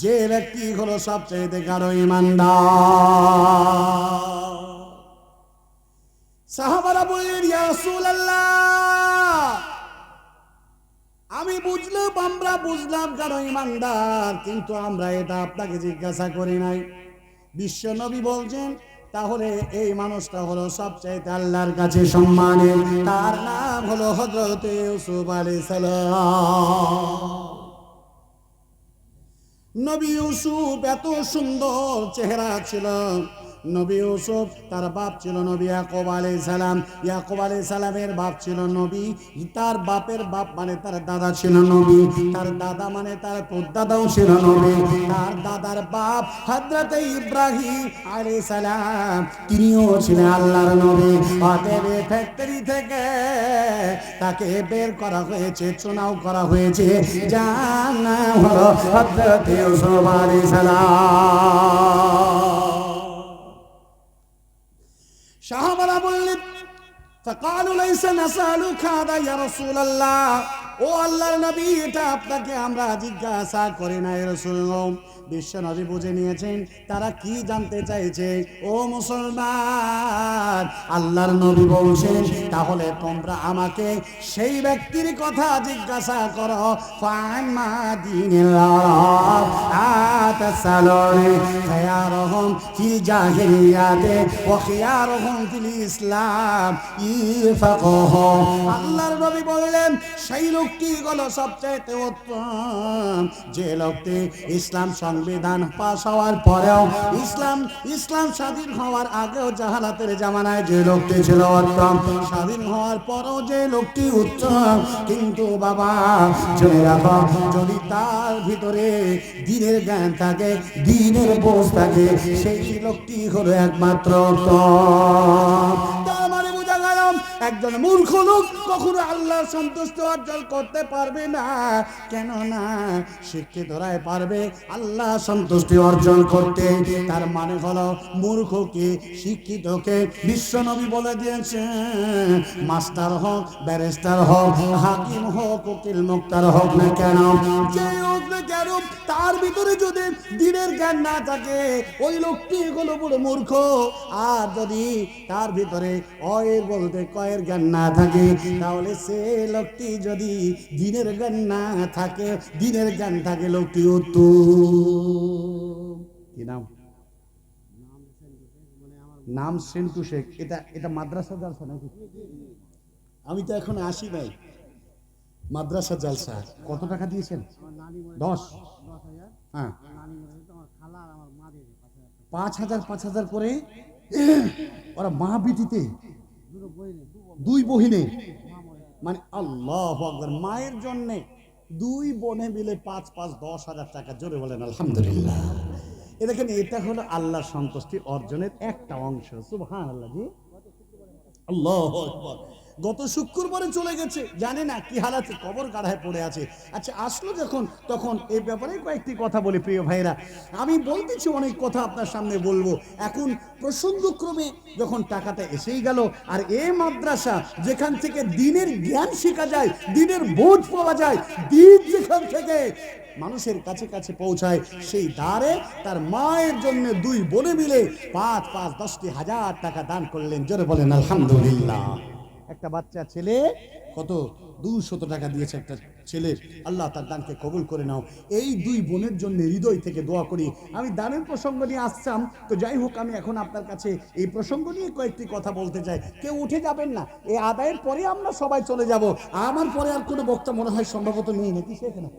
যে ব্যক্তি হলো সবচাইতে গাঢ় ঈমানদার। সাহাবারা বললেন, ইয়া রাসূলুল্লাহ, আমরা বুঝলাম গাঢ় ঈমানদার, কিন্তু আমরা এটা আপনাকে জিজ্ঞাসা করি নাই। বিশ্ব নবী বলছেন, তাহলে এই মানুষটা হলো সবচাইতে আল্লাহর কাছে সম্মানের, তার নাম হলো হযরত ইউসুফ আলাইহিস সালাম। নবী ইউসুফ এত সুন্দর চেহারা ছিল। নবী ইউসুফ, তার বাপ ছিল নবী ইয়াকুব আলাইহিস সালাম। ইয়াকুব আলাইহিস সালামের বাপ ছিল নবী, তার বাপের বাপ মানে তার দাদা ছিল নবী, তার দাদা মানে তার দাদাও ছিল নবী, তার দাদার বাপ হযরত ইব্রাহিম আলাইহিস সালাম, তিনিও ছিলেন আল্লাহর নবী। অতএব ফ্যাক্টরি থেকে তাকে বের করা হয়েছে, চুনাও করা হয়েছে, যার নাম হলো হযরত ইউসুফ আলাইহিস সালাম। সাহাবারা বললেন, ফাকালু লাইসা নাসালুকা হাদা ইয়া রাসূলুল্লাহ, ও আল্লাহর নবী, এটা আপনাকে আমরা জিজ্ঞাসা করি না ইয়া রাসূলুল্লাহ। বিশ্ব নবী বুঝে নিয়েছেন তারা কি জানতে চাইছে। ও মুসলমান, আল্লাহর নবী বলছেন, তাহলে তোমরা আমাকে সেই ব্যক্তির কথা জিজ্ঞাসা করো, ফাম্মা দীনিল্লাহ আতাসালুনি খায়রুহুম ফিল জাহিলিয়াতি ওয়া খায়রুহুম ফিল ইসলাম ইফাকাহু। আল্লাহর নবী বললেন, সেই লোকটি হলো সবচেয়ে উত্তম যে লোকটি ইসলাম সংবিধান পাস হওয়ার পরেও, ইসলাম স্বাধীন হওয়ার আগেও জাহালাতের জামানায় যে লোকটি ছিল উত্তম, স্বাধীন হওয়ার পরেও যে লোকটি উত্তম। কিন্তু বাবা, জেনে রাখো, যদি তার ভিতরে দ্বীনের জ্ঞান থাকে, দ্বীনের বোঝ থাকে, সেই লোকটি হলো একমাত্র উত্তম। তার মানে বোঝা গেল, একজন মূর্খ লোক কখনো আল্লাহর সন্তুষ্টি অর্জন করতে পারবে না। কেননা শিক্ষিতরাই পারবে আল্লাহ সন্তুষ্টি অর্জন করতে। তার মানে হলো, মূর্খকে শিক্ষিতকে বিশ্বনবী বলে দিয়েছেন, মাস্টার হোক, ব্যারিস্টার হোক, হাকিম হোক, উকিল মুক্তার হোক না কেন, যে হোক না কেন, তার ভিতরে যদি দ্বীনের জ্ঞান না থাকে, ওই লোকটি হলো বড় মূর্খ। আর যদি তার ভিতরে অয়ের বলতে কয়ের জ্ঞান না থাকে, তাহলে সে লোকটি যদি দ্বীনের জ্ঞান না থাকে, দ্বীনের জ্ঞান থাকে, লোকটি উত্তম। কি নাম? নাম সেন্টু শেখ। এটা মাদ্রাসা জালসা নাকি? আমি তো এখন আসি নাই। মাদ্রাসা জালসা কত টাকা দিয়েছেন? 10। হ্যাঁ, 5,000 5,000 করে ওরা মা বিটিতে দুই বহিনে, মানে আল্লাহু আকবার, মায়ের জন্য দুই বোনে মিলে 5,5,10,000 টাকা, জোরে বলেন আলহামদুলিল্লাহ। এ দেখেন, এটা হলো আল্লাহর সন্তুষ্টি অর্জনের একটা অংশ। সুবহানাল্লাহ। জি, আল্লাহু আকবার। গত শুক্রবারে চলে গেছে, জানে না কি হাল আছে, কবর গাড়ায় পড়ে আছে। আচ্ছা, আসলো যখন, তখন এই ব্যাপারে কয়েকটি কথা বলি প্রিয় ভাইরা। আমি বলতেছি অনেক কথা আপনার সামনে বলবো। এখন প্রসঙ্গক্রমে যখন টাকাটা এসেই গেল, আর এ মাদ্রাসা যেখান থেকে দিনের জ্ঞান শেখা যায়, দিনের বোঝ পাওয়া যায়, দিন যেখান থেকে মানুষের কাছে কাছে পৌঁছায়, সেই দ্বারে তার মায়ের জন্য দুই বোনে মিলে 5,5,10,000 টাকা দান করলেন, জোরে বলেন আলহামদুলিল্লাহ। একটা বাচ্চা ছেলে কত 200 টাকা দিয়েছে একটা ছেলে, আল্লাহ তার দানকে কবুল করে নাও। এই দুই বোনের জন্য হৃদয় থেকে দোয়া করি। আমি দানের প্রসঙ্গ নিয়ে আসতাম, তো যাই হোক, আমি এখন আপনার কাছে এই প্রসঙ্গ নিয়ে কয়েকটি কথা বলতে চাই। কেউ উঠে যাবেন না, এই আদায়ের পরে আমরা সবাই চলে যাব। আমার পরে আর কোনো বক্তা মনে হয় সম্ভবত নেই, নাকি সেখানে?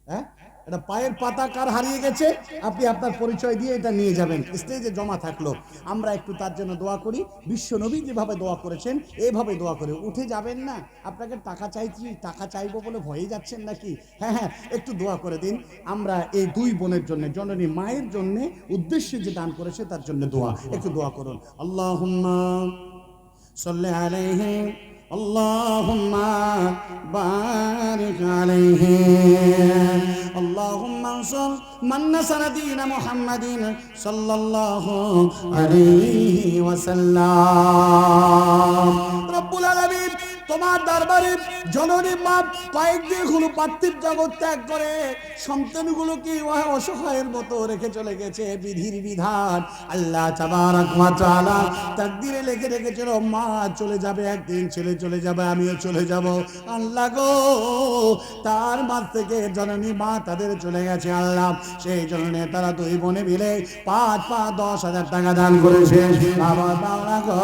হ্যাঁ, এটা পায়ের পাতা কার হারিয়ে গেছে, আপনি আপনার পরিচয় দিয়ে এটা নিয়ে যাবেন, স্টেজে জমা থাকলো। আমরা একটু তার জন্য দোয়া করি। বিশ্ব নবী যেভাবে দোয়া করেছেন, এইভাবে দোয়া করে উঠে যাবেন না। আপনাকে টাকা চাইছি, টাকা চাইবো বলে ভয়ে যাচ্ছেন নাকি? হ্যাঁ হ্যাঁ, একটু দোয়া করে দিন। আমরা এই দুই বোনের জন্য, জননী মায়ের জন্য উদ্দেশ্যে যে দান করেছে তার জন্য দোয়া, একটু দোয়া করুন। আল্লাহুম্মা সাল্লি আলাইহি, আল্লাহুম্মা বারিক আলাইহি, আল্লাহুম্মা আনসুর মান নাসারা দীন মুহাম্মাদিন সাল্লাল্লাহু আলাইহি ওয়াসাল্লাম। রব্বুল আলামিন, তোমার দরবারে জননী মা কয়েকদিন হলো পার্থিব জগৎ ত্যাগ করে সন্তানগুলোকে অসহায়ের মতো রেখে চলে গেছে। বিধির বিধান আল্লাহ তাবারাক ওয়া তাআলা তাকদীরে লিখে রেখেছিল, মা চলে যাবে একদিন, ছেলে চলে যাবে, আমিও চলে যাব। আল্লাহ গো, তার মাঝ থেকে জননী মা তাদের চলে গেছে আল্লাহ, সেই জন্য তারা দুই বোনে মিলে 5,5,10,000 টাকা দান করেছে। বাবা বাবা গো,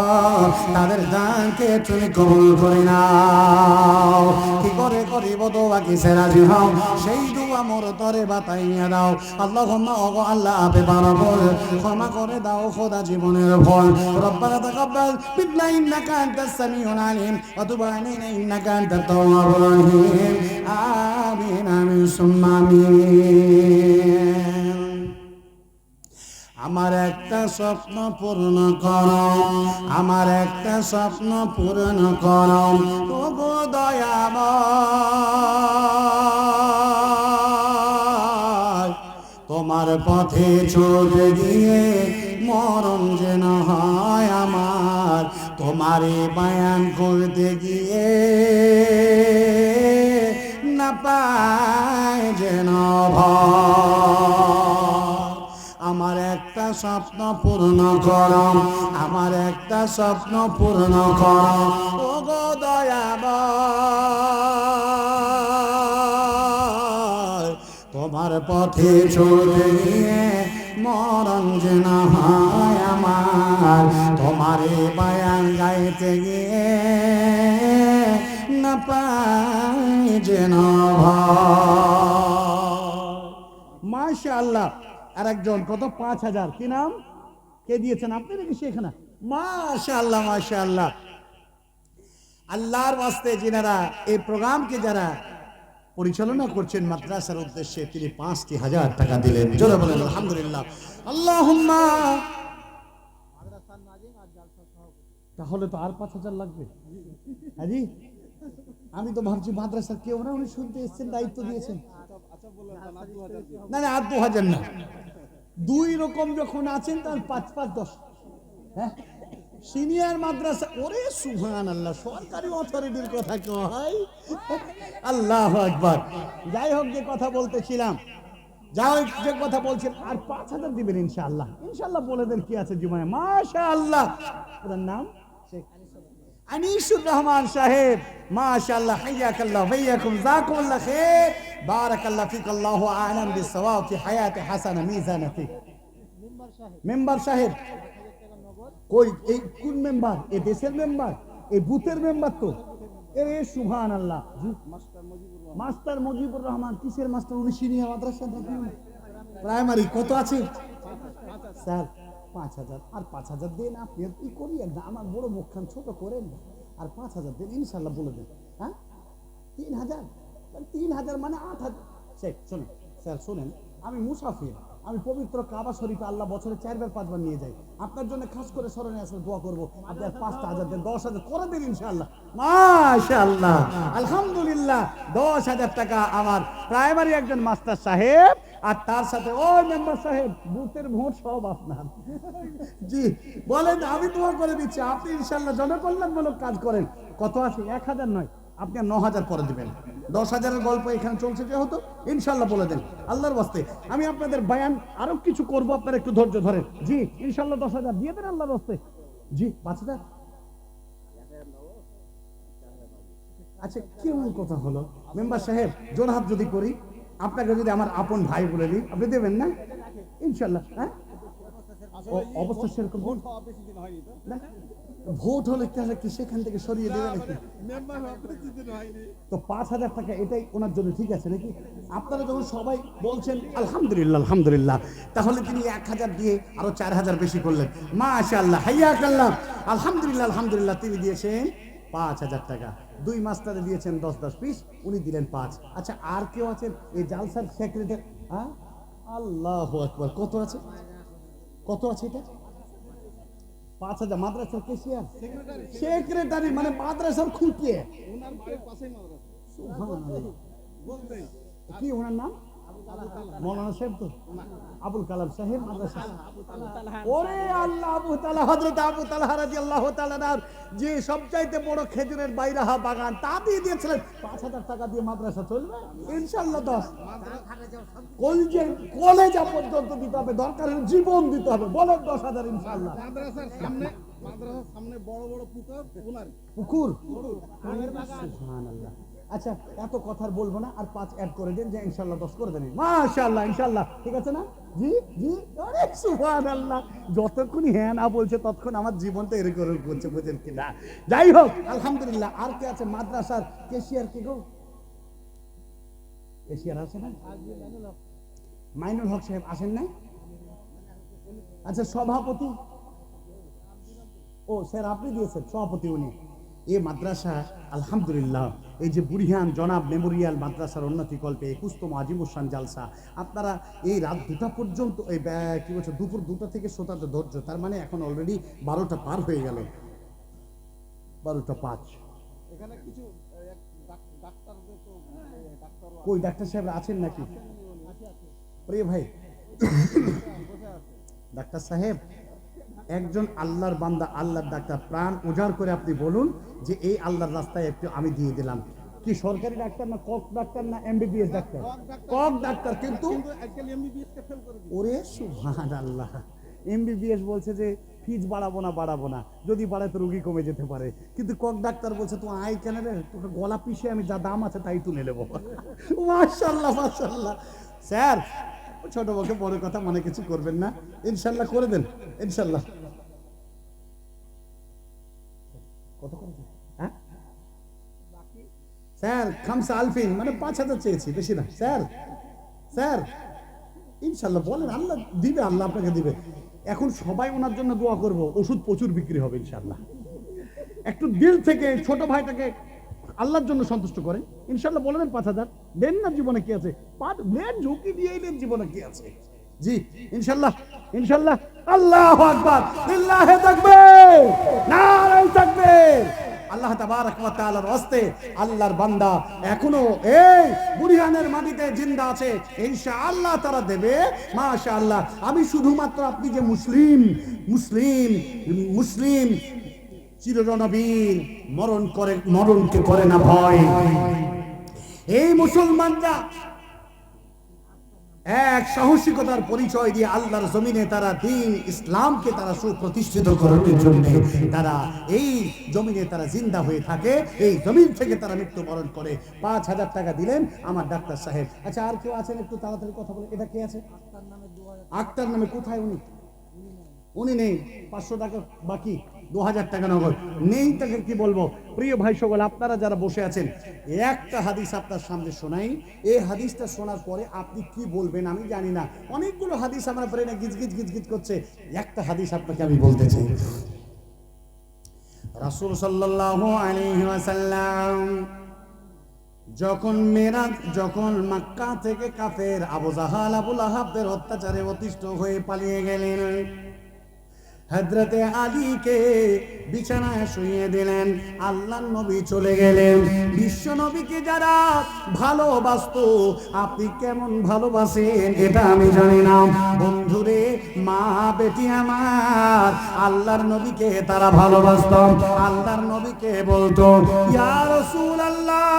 তাদের দানকে তুমি কবুল করে নাও। কি করে করিব দোয়া, কিসে রাজি হও, সেই দোয়া মোর তরে বাতাইয়া দাও। আল্লাহুম্মা, ওগো আল্লাহ, আপে বারাবল ক্ষমা করে দাও খোদা জীবনের ফল। রব্বানা তাকাব্বাল মিন্না ইন্নাকা আনতাস সামিউল আলিম ওয়া তুব আলাইনা ইন্নাকা আনতাত তাওয়াবুর রহিম। আমিন আমিন সুম্মা আমিন। আমার একটা স্বপ্ন পূর্ণ করো, আমার একটা স্বপ্ন পূর্ণ করো, ওগো দয়াময়। তোমার পথে চলতে গিয়ে মরণ যেন হয় আমার, তোমারে বায়ান করতে গিয়ে না পায় যেন ভয়। আমার একটা স্বপ্ন পূর্ণ করো, আমার একটা স্বপ্ন পূর্ণ করো, ওগো দয়াময়। তোমার পথে চলতে গিয়ে মরণ যেন হয় আমার, তোমারে বায়ান গাইতে গিয়ে না পাই যেন ভয়। মাশাআল্লাহ। আর একজন কত, 5,000, কি নাম, কে দিয়েছেন আপনি নাকি সেখানে? মাশাআল্লাহ মাশাআল্লাহ। আল্লাহর ওয়াস্তে যিনারা এই প্রোগ্রামকে যারা পরিচালনা করছেন মাদ্রাসার উদ্দেশ্যে, তিনি 5,000 টাকা দিলেন, জোরে বলেন আলহামদুলিল্লাহ। আল্লাহুম্মা, তাহলে তো আর 5,000 লাগবে। হাজি, আমি তো ভাবছি মাদ্রাসার কেউ না, উনি শুনতে এসেছেন, দায়িত্ব দিয়েছেন। না না, আর 2,000 না, দুই রকম যখন আছেন তার 5,5,10। হ্যাঁ, সিনিয়র মাদ্রাসা, ওরে সুবহানাল্লাহ, সরকারি অথরিটির কথা কয়, আল্লাহু আকবার। যাই হোক, যে কথা বলতেছিলাম, যে কথা বলছেন, আর 5,000 দিবেন ইনশাআল্লাহ। ইনশাআল্লাহ বলে দেন কি আছে জীবনে। মাশাআল্লাহ। ওনার নাম শেখ আনিসুর রহমান সাহেব। মাশাআল্লাহ, হাইয়াকাল্লাহ ওয়াইয়াকুম, জাযাকুমুল্লাহ খাইর, বারাকাল্লাহ ফিক, আল্লাহু আ'লাম বিস-সাওয়াব ফি হায়াতি হাসানা মিজানা ফিক। মেম্বার সাহেব কই, এই কোন মেম্বার? এই দেশের মেম্বার, এই বুথের মেম্বার তো। এরে সুবহানাল্লাহ। মাস্টার মুজিবুর রহমান। কিসের মাস্টার? উনি সিনিয়র মাদ্রাসা প্রাইমারি। কত আছে স্যার? 5,000 আর 5,000 দিন আপনি আর কি করিয়েন না, আমার বড় মুখখান ছোট করেন না, আর 5,000 দিন ইনশাল্লাহ বলে দেন। হ্যাঁ 3,000, 3,000 মানে 8,000। শেখ শোনেন স্যার, শোনেন, আমি মুসাফির, আমি পবিত্র কাবা শরীফে আল্লাহ বছরে 4 বার 5 বার নিয়ে যাই, আপনার জন্য খাস করে স্মরণে আসলে দোয়া করবো, আপনি আর 5,000 দেন, 10,000 করে দিন ইনশাআল্লাহ। মাশাআল্লাহ, আলহামদুলিল্লাহ, 10,000 টাকা আমার প্রাইমারি একজন মাস্টার সাহেব, আর তার সাথে ওই মেম্বার সাহেব, বুথের ভোট সব আপনার। জি বলেন, আমি দোয়া করে দিচ্ছি, আপনি ইনশাআল্লাহ জনকল্যাণমূলক কাজ করেন। কত আছে? 1,000 নয়, আপনি 9,000 পরে দিবেন। 10,000-এর গল্প এখানে চলছে যেহেতু, ইনশাল্লাহ বলে দেন আল্লাহর ওয়াস্তে। আমি আপনাদের বয়ান আরো কিছু করব, আপনারা একটু ধৈর্য ধরেন। জি ইনশাল্লাহ 10,000 দিয়ে দেন আল্লাহর ওয়াস্তে। জি 5,000। আচ্ছা কেমন কথা হলো মেম্বার সাহেব, জোড়হাত যদি করি, আপনাকে যদি আমার আপন ভাই বলে নিই, আপনি দেবেন না ইনশাল্লাহ? হ্যাঁ অবস্থা সেরকম। ভোট হলে কি সেখান থেকে সরিয়ে দেবে নাকি? তো 5,000 টাকা এটাই ওনার জন্য ঠিক আছে নাকি? আপনারা যখন সবাই বলছেন আলহামদুলিল্লাহ আলহামদুলিল্লাহ, তাহলে তিনি 1,000 দিয়ে আরো 4,000 বেশি করলেন। মাশাআল্লাহ, হাইয়া কাল্লাহ, আলহামদুলিল্লাহ আলহামদুলিল্লাহ। তিনি দিয়েছেন 5,000 টাকা, 2 মাস্টারে দিয়েছেন 10-10 পিস, উনি দিলেন 5। আচ্ছা আর কেউ আছেন এই জালসার সেক্রেটারি? হ্যাঁ আল্লাহু আকবার, কত আছে? কত আছে এটা? 5,000। মাদ্রাসার কেশিয়ার, সেক্রেটারি মানে মাদ্রাসার খুঁটিয়ে, কি ওনার নাম? মৌলানা সাহেব তো, আবুল কালাম সাহেব মাদ্রাসা। ওরে আল্লাহ, আবু তালহা, হযরত আবু তালহা রাদিয়াল্লাহু তাআলা যে সবচাইতে বড় খেজুরের বাইরাহা বাগান, তা দিয়ে দিয়েছিলেন। 5,000 টাকা দিয়ে মাদ্রাসা চলবে ইনশাআল্লাহ। 10 কলেজা পর্যন্ত দিতে হবে, দরকার হলে জীবন দিতে হবে। বলেন 10,000 ইনশাআল্লাহ। মাদ্রাসার সামনে বড় বড় পুকুর। সুবহানাল্লাহ। আচ্ছা এত কথা বলবো না, আর 5 অ্যাড করে দেন, যে ইনশাআল্লাহ 10 করে দেন। মাশাআল্লাহ ইনশাআল্লাহ, ঠিক আছে না? জি জি, আরে সুবহানাল্লাহ, যতক্ষণ হ্যাঁ না বলছে ততক্ষণ আমার জীবনটা এরকম করছে, বুঝেন কি না? যাই হোক আলহামদুলিল্লাহ। আর কে আছে মাদ্রাসার কেশিয়ার? কে গো কেশিয়ার আছে না? মাইনুল হক সাহেব আসেন না? আচ্ছা সভাপতি? ও স্যার আপনি দিয়েছেন সভাপতি উনি। এই মাদ্রাসা আলহামদুলিল্লাহ, এই যে বুড়িহান জনাব মেমোরিয়াল মাদ্রাসার উন্নতি কল্পে 21তম আজিমুসান জালসা, আপনারা এই রাত 2টা পর্যন্ত, এই কি বলছে দুপুর 2টা থেকে শ্রোতাদের ধৈর্য, তার মানে এখন অলরেডি 12টা পার হয়ে গেল, 12টা 5। এখানে কিছু কই ডাক্তার সাহেব আছেন নাকি? প্রিয় ভাই ডাক্তার সাহেব, একজন আল্লাহর বান্দা, আল্লাহর ডাক্তার, প্রাণ উজাড় করে আপনি বলুন যে এই আল্লাহর রাস্তায় একটু আমি দিয়ে দিলাম। কি সরকারি ডাক্তার না কক ডাক্তার না এমবিবিএস ডাক্তার? কক ডাক্তার, কিন্তু ওরে সুবহানাল্লাহ, এমবিবিএস বলছে যে ফিজ বাড়াবো না, যদি বাড়ায় তো রোগী কমে যেতে পারে, কিন্তু কক ডাক্তার বলছে তো আই কেন রে, তোকে গলা পিষে আমি যা দাম আছে তাই তুলে নেবো। মাশাআল্লাহ মাশাআল্লাহ। স্যার ছোট বকে বড় কথা মনে কিছু করবেন না, ইনশাল্লাহ করে দেন ইনশাল্লাহ। কত করেছে? হ্যাঁ স্যার খামসা আলফিন, মানে 5,000 চেয়েছি, বেশি না স্যার। স্যার ইনশাল্লাহ বলেন, আল্লাহ দিবে, আল্লাহ আপনাকে দিবে। এখন সবাই ওনার জন্য দোয়া করব, ওষুধ প্রচুর বিক্রি হবে ইনশাল্লাহ। একটু দিল থেকে ছোট ভাইটাকে আল্লাহর জন্য সন্তুষ্ট করেন ইনশাল্লাহ। বলে দেন 5,000 দেন না, জীবনে কি আছে? দেন, ঝুঁকি দিয়ে দেন, জীবনে কি আছে? জি ইনশাল্লাহ ইনশাল্লাহ। আল্লাহু আকবার, লিল্লাহি তাকবীর, নারায়ে তাকবীর। আল্লাহ তাবারক ওয়া তাআলার ওয়াস্তে আল্লাহর বান্দা এখনো এই বুড়িহানের মাটিতে জিন্দা আছে, ইনশাআল্লাহ তারা দেবে। মাশাআল্লাহ। আমি শুধুমাত্র আপনি যে মুসলিম মুসলিম মুসলিম চিরনবীর মরণকে করে না ভয়। এই মুসলমানরা এক সাহসিকতার পরিচয় দিয়ে আল্লাহর জমিনে তারা দ্বীন ইসলামকে তারা সুপ্রতিষ্ঠিত করার জন্য তারা এই জমিনে তারা জিন্দা হয়ে থাকে, এই জমিন থেকে তারা মৃত্যুবরণ করে। 5,000 টাকা দিলেন আমার ডাক্তার সাহেব। আচ্ছা আর কেউ আছেন একটু তাড়াতাড়ি কথা বলে? এটা কে আছে? আক্তার নামে। কোথায় উনি? উনি নেই, 500 টাকা বাকি। 2000 টাকা নগদ নেই, তাকে কি বলবো? প্রিয় ভাই সকল, আপনারা যারা বসে আছেন, একটা হাদিস আপনার সামনে শোনাই। এই হাদিসটা শোনার পরে আপনি কি বলবেন আমি জানি না। অনেকগুলো হাদিস আমার ব্রেনে গিজ গিজ গিজ গিজ করছে, একটা হাদিস আপনাকে আমি বলতে চাই। রাসূল সাল্লাল্লাহু আলাইহি ওয়াসাল্লাম যখন মক্কা থেকে কাফের আবু জাহাল আবু লাহাবদের অত্যাচারে অতিষ্ঠ হয়ে পালিয়ে গেলেন, হযরতে আলীকে বিছানায় শুইয়ে দিলেন, আল্লাহর নবী চলে গেলেন। বিশ্ব নবীকে যারা ভালোবাসতো, আপনি কেমন ভালোবাসেন এটা আমি জানি না বন্ধুরে। মা বেটি আমার আল্লাহর নবীকে তারা ভালোবাসত। আল্লাহর নবীকে বলতো, ইয়া রাসূলুল্লাহ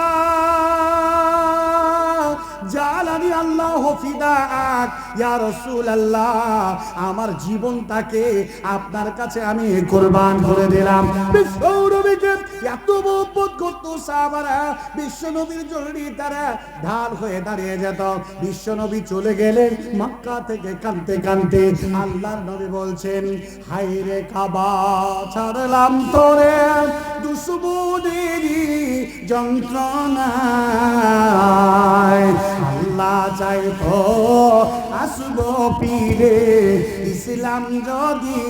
জালানি আল্লাহু ফিদাক, ইয়া রাসূলুল্লাহ আমার জীবনটাকে আপনার কাছে আমি কুরবান করে দিলাম। বিশ্ব নবীকে এত মহব্বত করত সাহাবারা, বিশ্ব নবীর জন্য তারা ঢাল হয়ে দাঁড়িয়ে যেত। বিশ্ব নবী চলে গেলেন মক্কা থেকে কাঁদতে কাঁদতে। আল্লাহর নবী বলছেন, হায়রে কাবা ছাড়লাম তোরে দুশমনেরই যন্ত্রণায়, আল্লাহ চাইতো আসবো পীরে ইসলাম যদি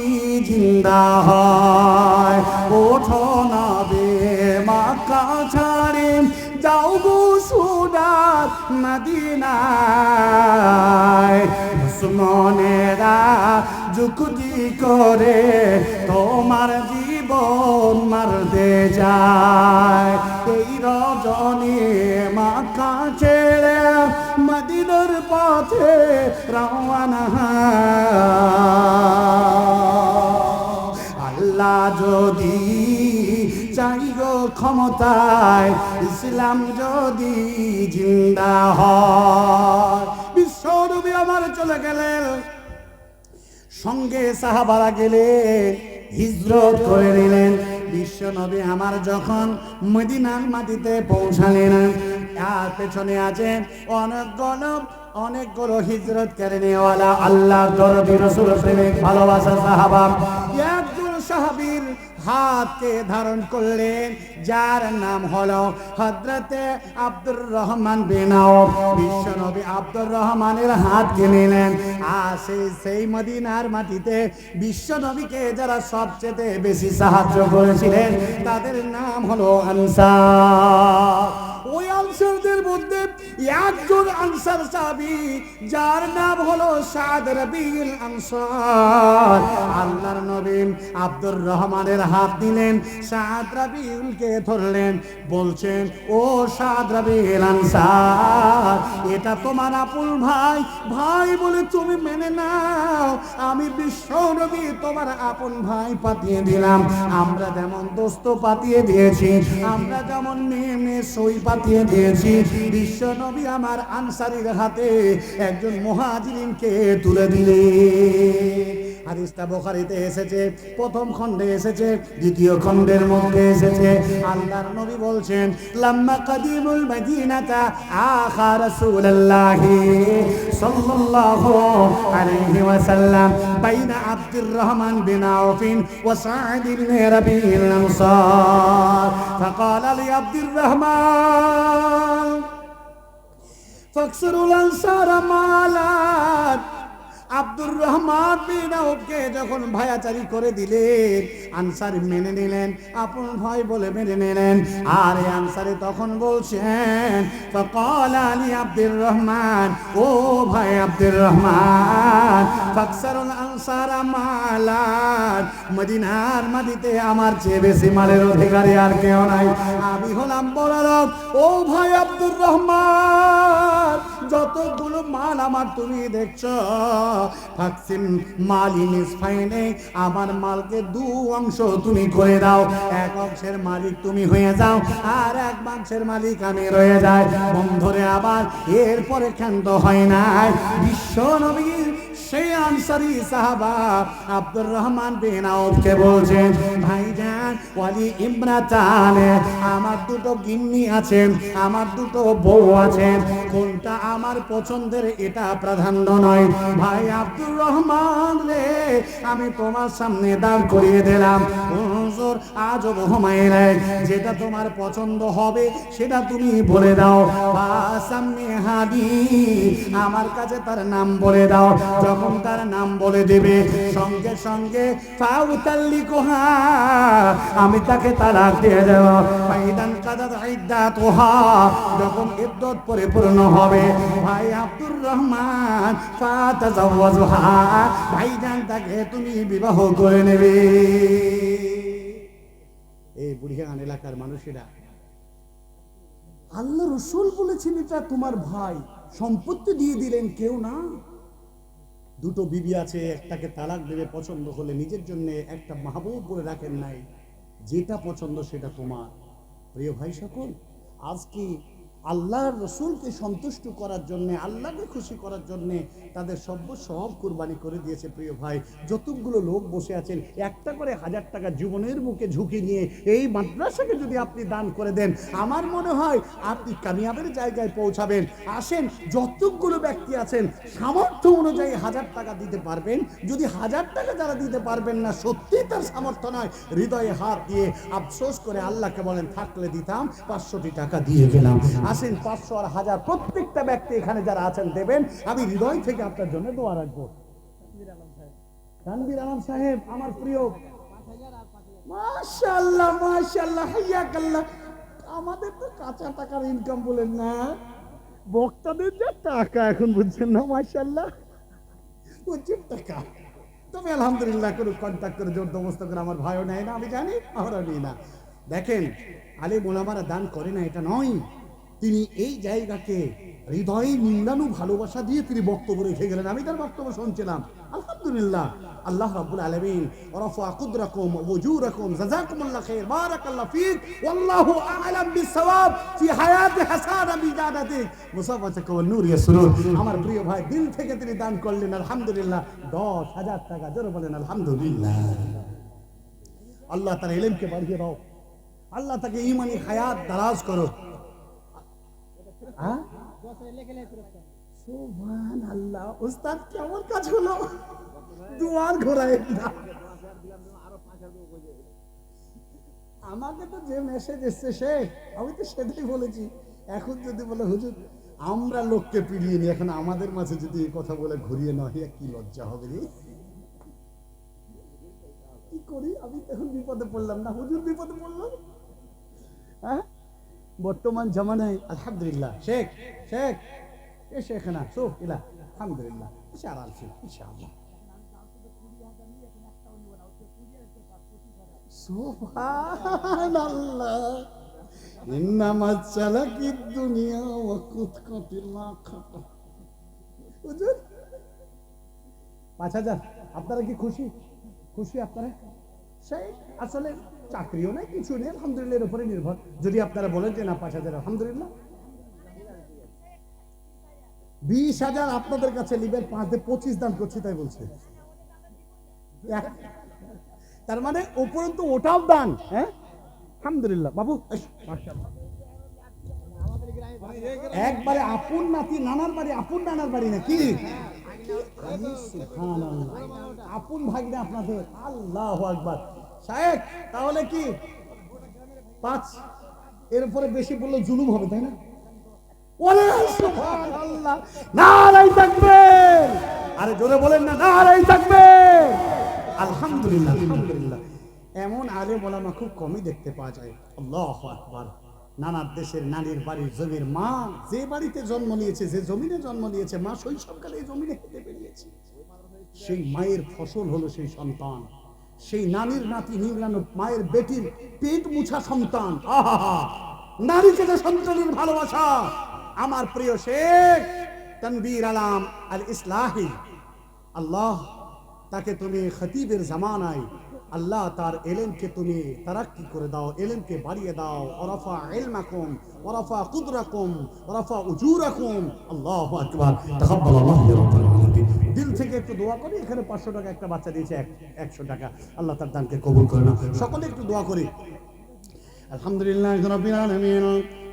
জিন্দা হয়। ওঠো না বে মক্কা ছাড়ে যাও গো সোনার মদিনায়, দুশমনেরা যুক্তি করে তোমার জীবন মারতে যায়। এই রজনী মক্কা ছেড়ে মদিনার পথে রওনা। আল্লাহ যদি চাই গো ক্ষমতায় ইসলাম যদি জিন্দা হয়। বিশ্ব নবী আমার চলে গেলেন, সঙ্গে সাহাবারা গেলে হিজরত করে নিলেন। বিশ্ব নবী আমার যখন মদিনার মাটিতে পৌঁছালেন, আর পেছনে আছে অনেকগুলো হিজরত করে নেওয়ালা আল্লাহ দরদি রাসূল প্রেমিক ভালোবাসা সাহাবা। একজন সাহাবীর হাতকে ধারণ করলেন, যার নাম হলো হযরতে আব্দুর রহমান বিন আওফ। বিশ্ব নবী আব্দুর রহমানের হাতকে নিলেন। আর সেই মদিনার মাটিতে বিশ্ব নবীকে যারা সবচেয়ে বেশি সাহায্য করেছিলেন তাদের নাম হলো আনসার। ওই আনসারদের মধ্যে একজন আনসার সাহাবী, যার নাম হলো সাদ রাবিউল আনসার। আল্লাহর নবী আব্দুর রহমানের হাত দিলেন, সাদ রাবিউলকে ধরলেন, বলছেন, ও সাদ রাবিউল আনসার, এটা তোমার আপন ভাই, ভাই বলে তুমি মেনে নাও। আমি বিশ্ব নবী তোমার আপন ভাই পাঠিয়ে দিলাম। আমরা যেমন দোস্ত পাঠিয়ে দিয়েছি, আমরা যেমন নেমে সই পাঠিয়ে দিয়েছি, বিশ্ব নবী আমার আনসারীর হাতে একজন মুহাজিরিনকে তুলে দিলেন। হাদিসটা বুখারীতে এসেছে, প্রথম খণ্ডে এসেছে, দ্বিতীয় খণ্ডের মধ্যে এসেছে। আল্লাহর নবী বলছেন, লাম্মা কাদিমুল মদিনাতা আখা রাসূলুল্লাহি সাল্লাল্লাহু আলাইহি ওয়াসাল্লাম বাইনা আব্দুর রহমান বিন আওফ ওয়া সা'দ বিন রাবিউল আনসার ফাকালা লি আব্দুর রহমান ফাকসুরুল আনসার মালাত। আব্দুর রহমান বিন আওফকে যখন ভায়াচারি করে দিলেন, আনসারী মেনে নিলেন, আপন ভাই বলে মেনে নিলেন। আর এই আনসারী তখন বলছেন, ফাকাল আলী আব্দুর রহমান, ও ভাই আব্দুর রহমান, ফাকসারুল আনসার মালাত, মদিনার মাটিতে আমার চেয়ে বেশি মালের অধিকারী আর কেউ নাই, আমি হলাম বড় লোক। ও ভাই আব্দুর রহমান, যতগুলো মাল আমার তুমি দেখছো, ফাকসিম মালি নিসফাইনে, আমার মালকে দু অংশ তুমি করে দাও। এক অংশের মালিক তুমি হয়ে যাও, আর এক অংশের মালিক আমি রয়ে যায়। বন্ধুরে আবার এরপরে ক্ষান্ত হয় নাই। বিশ্ব নবীর সেই আনসারী সাহাবা আব্দুর রহমান বিন আওফকে বলছেন, ভাইজান ওয়ালি ইমরাতান, আমার দুটো গিন্নি আছেন, আমার দুটো বউ আছেন, কোনটা আমার পছন্দের এটা প্রাধান্য নয়। ভাই আব্দুর রহমান রে, আমি তোমার সামনে দাঁড় করিয়ে দিলাম। হুজুর আজব হুমায়ুন, যেটা তোমার পছন্দ হবে সেটা তুমি বলে দাও। সামনে হাদি, আমার কাছে তার নাম বলে দাও। যখন তার নাম বলে দেবে সঙ্গে সঙ্গে ফাউতাল্লিকুহা, আমি তাকে তালাক দিয়ে দেব। ফাইদান কাদাত ইদ্দাতুহা, যখন ইদ্দত পরিপূর্ণ হবে, ভাই আব্দুর রহমান ফাতাজাওয়াজুহা, ভাইজান তাকে তুমি বিবাহ করে নেবে। এই বুড়িয়ান এলাকার মানুষেরা, আল্লাহ রসুল বলেছেন এটা তোমার ভাই, সম্পত্তি দিয়ে দিলেন কেউ না। দুটো বিবি আছে, একটাকে তালাক দেবে পছন্দ হলে, নিজের জন্য একটা মাহবুব বলে রাখেন নাই। যেটা পছন্দ সেটা তোমার। প্রিয় ভাই সকল, আজকে আল্লাহর রসুলকে সন্তুষ্ট করার জন্য, আল্লাহকে খুশি করার জন্য তাদের সব কুরবানি করে দিয়েছে। প্রিয় ভাই, যতগুলো লোক বসে আছেন, একটা করে 1000 টাকা জীবনের মুখে ঝুঁকি নিয়ে এই মাদ্রাসাকে যদি আপনি দান করে দেন, আমার মনে হয় আপনি কামিয়াবের জায়গায় পৌঁছাবেন। আসেন, যতগুলো ব্যক্তি আছেন সামর্থ্য অনুযায়ী 1000 টাকা দিতে পারবেন। যদি 1000 টাকা যারা দিতে পারবেন না, সত্যি তার সামর্থ্য নয়, হৃদয়ে হাত দিয়ে আফসোস করে আল্লাহকে বলেন, থাকলে দিতাম, 500টি টাকা দিয়ে গেলাম। আসেন, 500 আর 1000 প্রত্যেকটা ব্যক্তি এখানে যারা আছেন দেবেন। আমি হৃদয় থেকে আপনার জন্য দোয়া রাখবো। তানভীর আলম সাহেব আমার প্রিয়, মাশাআল্লাহ মাশাআল্লাহ, হাইয়াকাল্লাহ। আমাদের তো কাঁচা টাকার ইনকাম বলেন না, বক্তাদের যা টাকা এখন বুঝছেন না, মাশাআল্লাহ প্রচুর টাকা। তবে আলহামদুলিল্লাহ কোনো কন্ট্যাক্ট করে জোর অবস্থা করে আমার ভাইও নেয় না, আমি জানি, আমরা নিই না। দেখেন, আলেম ওলামারা দান করে না এটা নয়, তিনি এই জায়গাকে হৃদয়ে নিন্দানু ভালোবাসা দিয়ে তিনি বক্তব্য রেখে গেলেন। আমি তার বক্তব্য শুনছিলাম, আলহামদুলিল্লাহ। আল্লাহ রাব্বুল আলামিন ওয়ারাফা কুদরাকুম ওয়াজুরাকুম জাযাকুমুল্লাহ খাইর বারাকাল্লাহু ফিক ওয়াল্লাহু আ'লাম বিসওয়াব ফি হায়াতি হাসানা বিজাদাতিক মুসাফাতাক ওয়া নূর ইয়াসরুর। আমার প্রিয় ভাই, দিল থেকে তিনি দান করলেন, আলহামদুলিল্লাহ। 10,000 টাকা, জোরে বলেন আলহামদুলিল্লাহ। আল্লাহ তার ইলমকে বাড়িয়ে দাও, আল্লাহ তাকে ঈমানি হায়াত দারাজ করো। সুবহানাল্লাহ, উস্তাদ কেমন কাজ হলো, দুয়ার ঘোরায় না। আমাকে তো যে মেসেজ এসছে শেখ, আমি তো সেটাই বলেছি। এখন যদি বলে হুজুর আমরা লোককে পিড়িয়ে নি, এখন আমাদের মাঝে যদি এই কথা বলে ঘুরিয়ে না হয়, কি লজ্জা হবে রে। কি করি, আমি এখন বিপদে পড়লাম না, হুজুর বিপদে পড়লাম। হ্যাঁ, বর্তমান জামানায় আলহামদুলিল্লাহ। শেখ শেখ এ শেখ না সো ইলা, আলহামদুলিল্লাহ, ইনশাআল্লাহ ইনশাআল্লাহ। সুবহানাল্লাহ, ইন্নামাস সালাকিদ দুনিয়া ওয়া কুতকাতিল আখিরা। হুজুর 5000, আপনারা কি খুশি? খুশি আপনারা? সেই আসলে চাকরিও নাই, কিছু নেই, আলহামদুলিল্লাহ এর উপরে নির্ভর। যদি আপনারা বলেন যে না 5000, আলহামদুলিল্লাহ। 20,000 আপনাদের কাছে লিবেন, 5 দান করছি তাই বলছে। তার মানে উপরন্তু ওটাও দান। হ্যাঁ, আলহামদুলিল্লাহ বাবু, একবারে আপন নাতি নানার বাড়ি, আপন নানার বাড়ি নাকি? সুবহানাল্লাহ, আপন ভাগ্নে আপনাদের, আল্লাহু আকবার। সাহেব তাহলে কি 5 এর উপরে বেশি বললে জুলুম হবে, তাই না? ওরে সুবহানাল্লাহ, নারায়ে তাকবীর। আরে জোরে বলেন না, নারায়ে তাকবীর। আলহামদুলিল্লাহ আলহামদুলিল্লাহ। এমন আলেম ওলামা খুব কমই দেখতে পাওয়া যায়। আল্লাহু আকবার। নানার দেশের নারীর বাড়ির জমির মা, যে বাড়িতে জন্ম নিয়েছে, যে জমিনে জন্ম নিয়েছে, মা শৈশবকালে এই জমিনে হেঁটে বেরিয়েছে, সেই মায়ের ফসল হলো সেই সন্তান। সেই নানির নাতি নিংড়ানো মায়ের বেটির পেট মুছা সন্তান। আহা, নারীকে যে সন্তানের ভালোবাসা। আমার প্রিয় শেখ তানভীর আলম আল ইসলাহি, আল্লাহ তাকে তুমি খতিবের জামানায়, আল্লাহ তার ইলমকে তুমি তারাক্কি করে দাও, ইলমকে বাড়িয়ে দাও। ওয়ারাফা ইলমাকুম ওয়ারাফা কুদরাকুম ওয়ারাফা উজুরাকুম। আল্লাহু আকবার। তাকাব্বালাল্লাহু ইয়া রাব্বাল আলামিন। দিল থেকে একটু দোয়া করি। এখানে 500 টাকা একটা বাচ্চা দিয়েছে, 100 টাকা, আল্লাহ তার দানকে কবুল করে নাও। সকলে একটু দোয়া করি। আলহামদুলিল্লাহি রাব্বিল আলামিন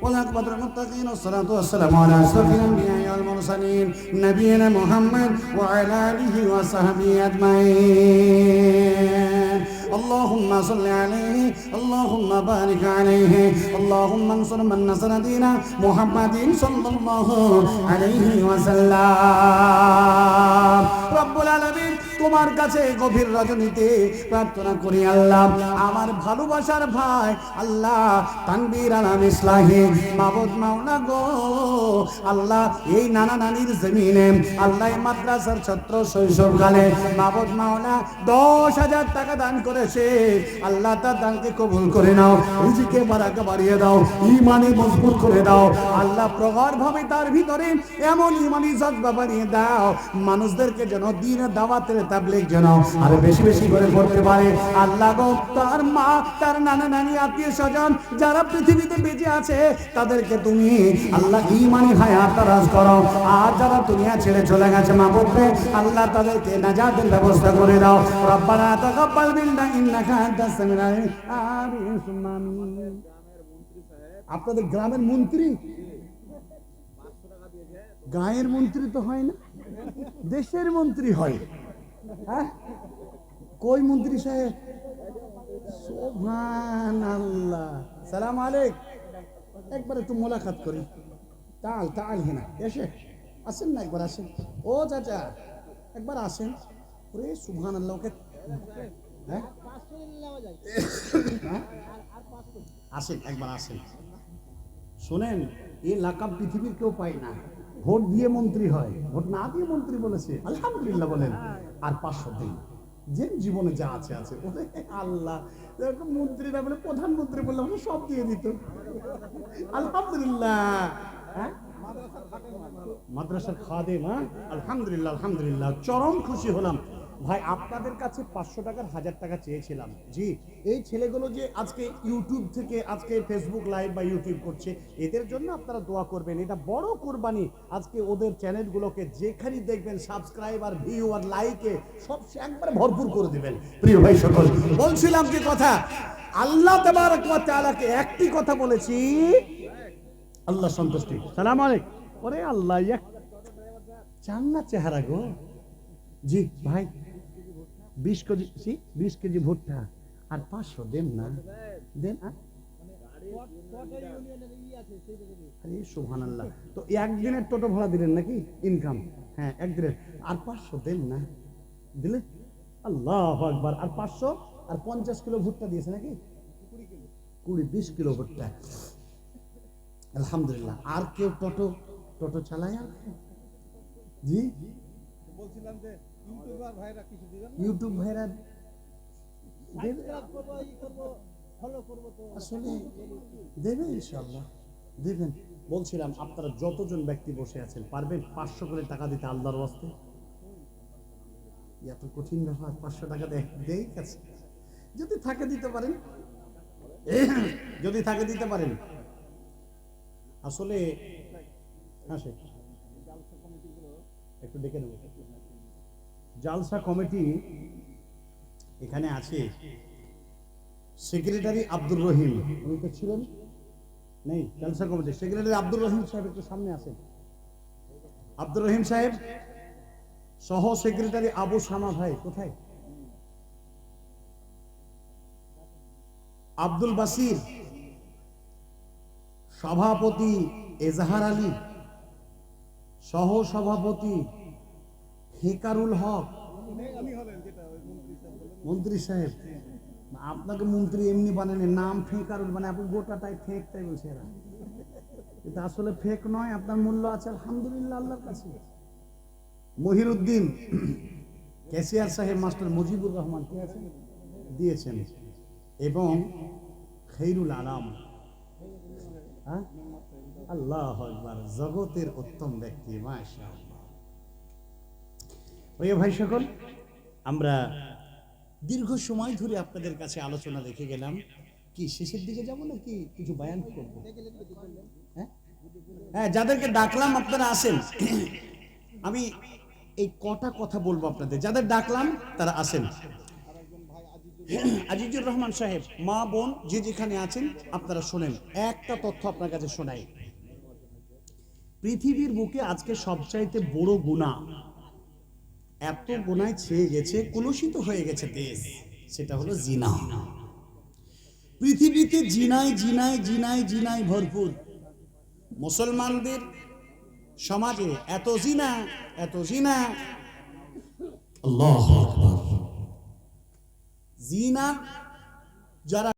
والعاقبة للمتقين والصلاة والسلام على أشرف الأنبياء والمرسلين نبينا محمد وعلى آله وصحبه أجمعين اللهم صل عليه اللهم بارك عليه اللهم انصر من نصر دين محمد صلى الله عليه وسلم رب العالمين তোমার কাছে গভীর রজনীতে প্রার্থনা করি আল্লাহ আমার ভালোবাসার ভাই আল্লাহ তানবীর আলম ইসলাহি মাবুদ মাওলা গো আল্লাহ এই নানা নানির জমিনে আল্লাহ মাদ্রাসার ছাত্র শৈশবকালে মাবুদ মাওলা 10,000 টাকা দান করেছে আল্লাহ তার দানকে কবুল করে নাও রিজিকে বারাকা বাড়িয়ে দাও ঈমানে মজবুত করে দাও আল্লাহ প্রগাঢ়ভাবে তার ভিতরে এমন ঈমানি জজ্বা বাড়িয়ে দাও মানুষদেরকে যেন দ্বীনের দাওয়াতের তাবলীগ যেন আর বেশি বেশি করে করতে পারে আল্লাহ গো তার মা তার নানা নানি আত্মীয় স্বজন যারা পৃথিবীতে বেঁচে আছে তাদেরকে তুমি আল্লাহ ঈমানি হায়াত দারাজ করো আর যারা দুনিয়া ছেড়ে চলে গেছে মাবুদ আল্লাহ তাদেরকে নাজাতের ব্যবস্থা করে দাও রব্বানা তাকাব্বাল মিন্না ইন্নাকা আনতাস সামিউল আলিম আপনাদের গ্রামের মন্ত্রী গায়ের মন্ত্রী তো হয় না দেশের মন্ত্রী হয় হ্যাঁ কই মন্ত্রী সাহেব সুবহানাল্লাহ সালাম আলাইক একবার একটু মোলাকাত করি তাল তাল হেনা এসে আসেন না একবার আসেন ও চাচা একবার আসেন ওরে সুবহানাল্লাহ ওকে হ্যাঁ আসেন একবার আসেন শোনেন এই লাকাব পৃথিবীর কেউ পায় না ভোট দিয়ে মন্ত্রী হয় ভোট না দিয়ে মন্ত্রী বলেছে আলহামদুলিল্লাহ বলেন আর 500 দিন যে জীবনে যা আছে আছে ওরে আল্লাহ মন্ত্রীরা বলে প্রধানমন্ত্রী বললে আমরা সব দিয়ে দিত আলহামদুলিল্লাহ হ্যাঁ মাদ্রাসার খাদেম হ্যাঁ আলহামদুলিল্লাহ আলহামদুলিল্লাহ চরম খুশি হলাম ভাই আপনাদের কাছে 500 টাকার 1000 টাকা চেয়েছিলাম জি এই ছেলেগুলো যে আজকে ইউটিউব থেকে আজকে ফেসবুক লাইভ বা ইউটিউব করছে এদের জন্য আপনারা দোয়া করবেন এটা বড় কুরবানি আজকে ওদের চ্যানেলগুলোকে যেখানে দেখবেন সাবস্ক্রাইব আর ভিউ আর লাইকে সব একবার ভরপুর করে দিবেন প্রিয় ভাই সকল বলছিলাম যে কথা আল্লাহ তাবারক ওয়া তাআলাকে একটি কথা বলেছি আল্লাহ সন্তুষ্টি সালাম আলাইকুম ওরে আল্লাহ এক জান্নাত চেহারা গো জি ভাই 20 কেজি ভুট্টা আর 500 দেন না দেন আরে সুবহানাল্লাহ তো একদিনের টোটো ভাড়া দিলেন নাকি ইনকাম হ্যাঁ একদিনের আর 500 দেন না দিলেন আল্লাহু আকবার আর 500 আর 50 কিলো ভুট্টা দিয়েছে নাকি 20 কিলো ভুট্টা আলহামদুলিল্লাহ আর কেউ টোটো চালায় আর জি বলছিলাম যে ইউটিউবার ভাইরা কিছু দিবেন ইউটিউব ভাইরা ফলো করব তো আসলে দেবে ইনশাআল্লাহ দেবেন বলছিলাম আপনারা যতজন ব্যক্তি বসে আছেন পারবেন 500 করে টাকা দিতে আল্লাহর ওয়াস্তে এত কঠিন ব্যাপার 500 টাকা দেই কাছে যদি থাকে দিতে পারেন যদি থাকে দিতে পারেন আসলে আসে একটু ডেকে নেব জালসা কমিটি এখানে আছে সেক্রেটারি আব্দুর রহিম উনি তো ছিলেন নেই জালসা কমিটি সেক্রেটারি আব্দুর রহিম সাহেব একটু সামনে আসেন আব্দুর রহিম সাহেব সহ সেক্রেটারি আবু শামা ভাই কোথায় আব্দুল বাসির সভাপতি এজাহার আলী সহ সভাপতি হেকারুল হক মন্ত্রী সাহেব আপনাকে মন্ত্রী এমনি বানানে নাম ফেকারুল মানে আপনি গোটাটাই ফেক তাই বলছে এরা এটা আসলে ফেক নয় আপনার মূল্য আছে আলহামদুলিল্লাহ আল্লাহর কাছে মহিরুদ্দিন ক্যাশিয়ার সাহেব মাস্টার মুজিবুর রহমান কে আছেন দিয়েছেন এবং খৈরুল আলাম হ্যাঁ আল্লাহু আকবার জগতের উত্তম ব্যক্তি মাশাআল্লাহ প্রিয় ভাই সকল আমরা দীর্ঘ সময় ধরে আপনাদের কাছে আলোচনা রেখে গেলাম কি শেষের দিকে যাব নাকি কিছু বয়ান করব হ্যাঁ যাদেরকে ডাকলাম আপনারা আসেন আমি এই কটা কথা বলবো আপনাদের যাদের ডাকলাম তারা আসেন আজিজুর রহমান সাহেব, মা বোন যে যেখানে আছেন আপনারা শোনেন, একটা তথ্য আপনার কাছে শোনাই। পৃথিবীর বুকে আজকে সবচাইতে বড় গুনাহ, এত গুনায় ছেয়ে গেছে, কলুষিত হয়ে গেছে দেশ, সেটা হলো জিনা। পৃথিবীতে জিনায় জিনায় জিনায় জিনায় ভরপুর। মুসলমানদের সমাজে এত জিনা, এত জিনা, আল্লাহু আকবার। জিনা যারা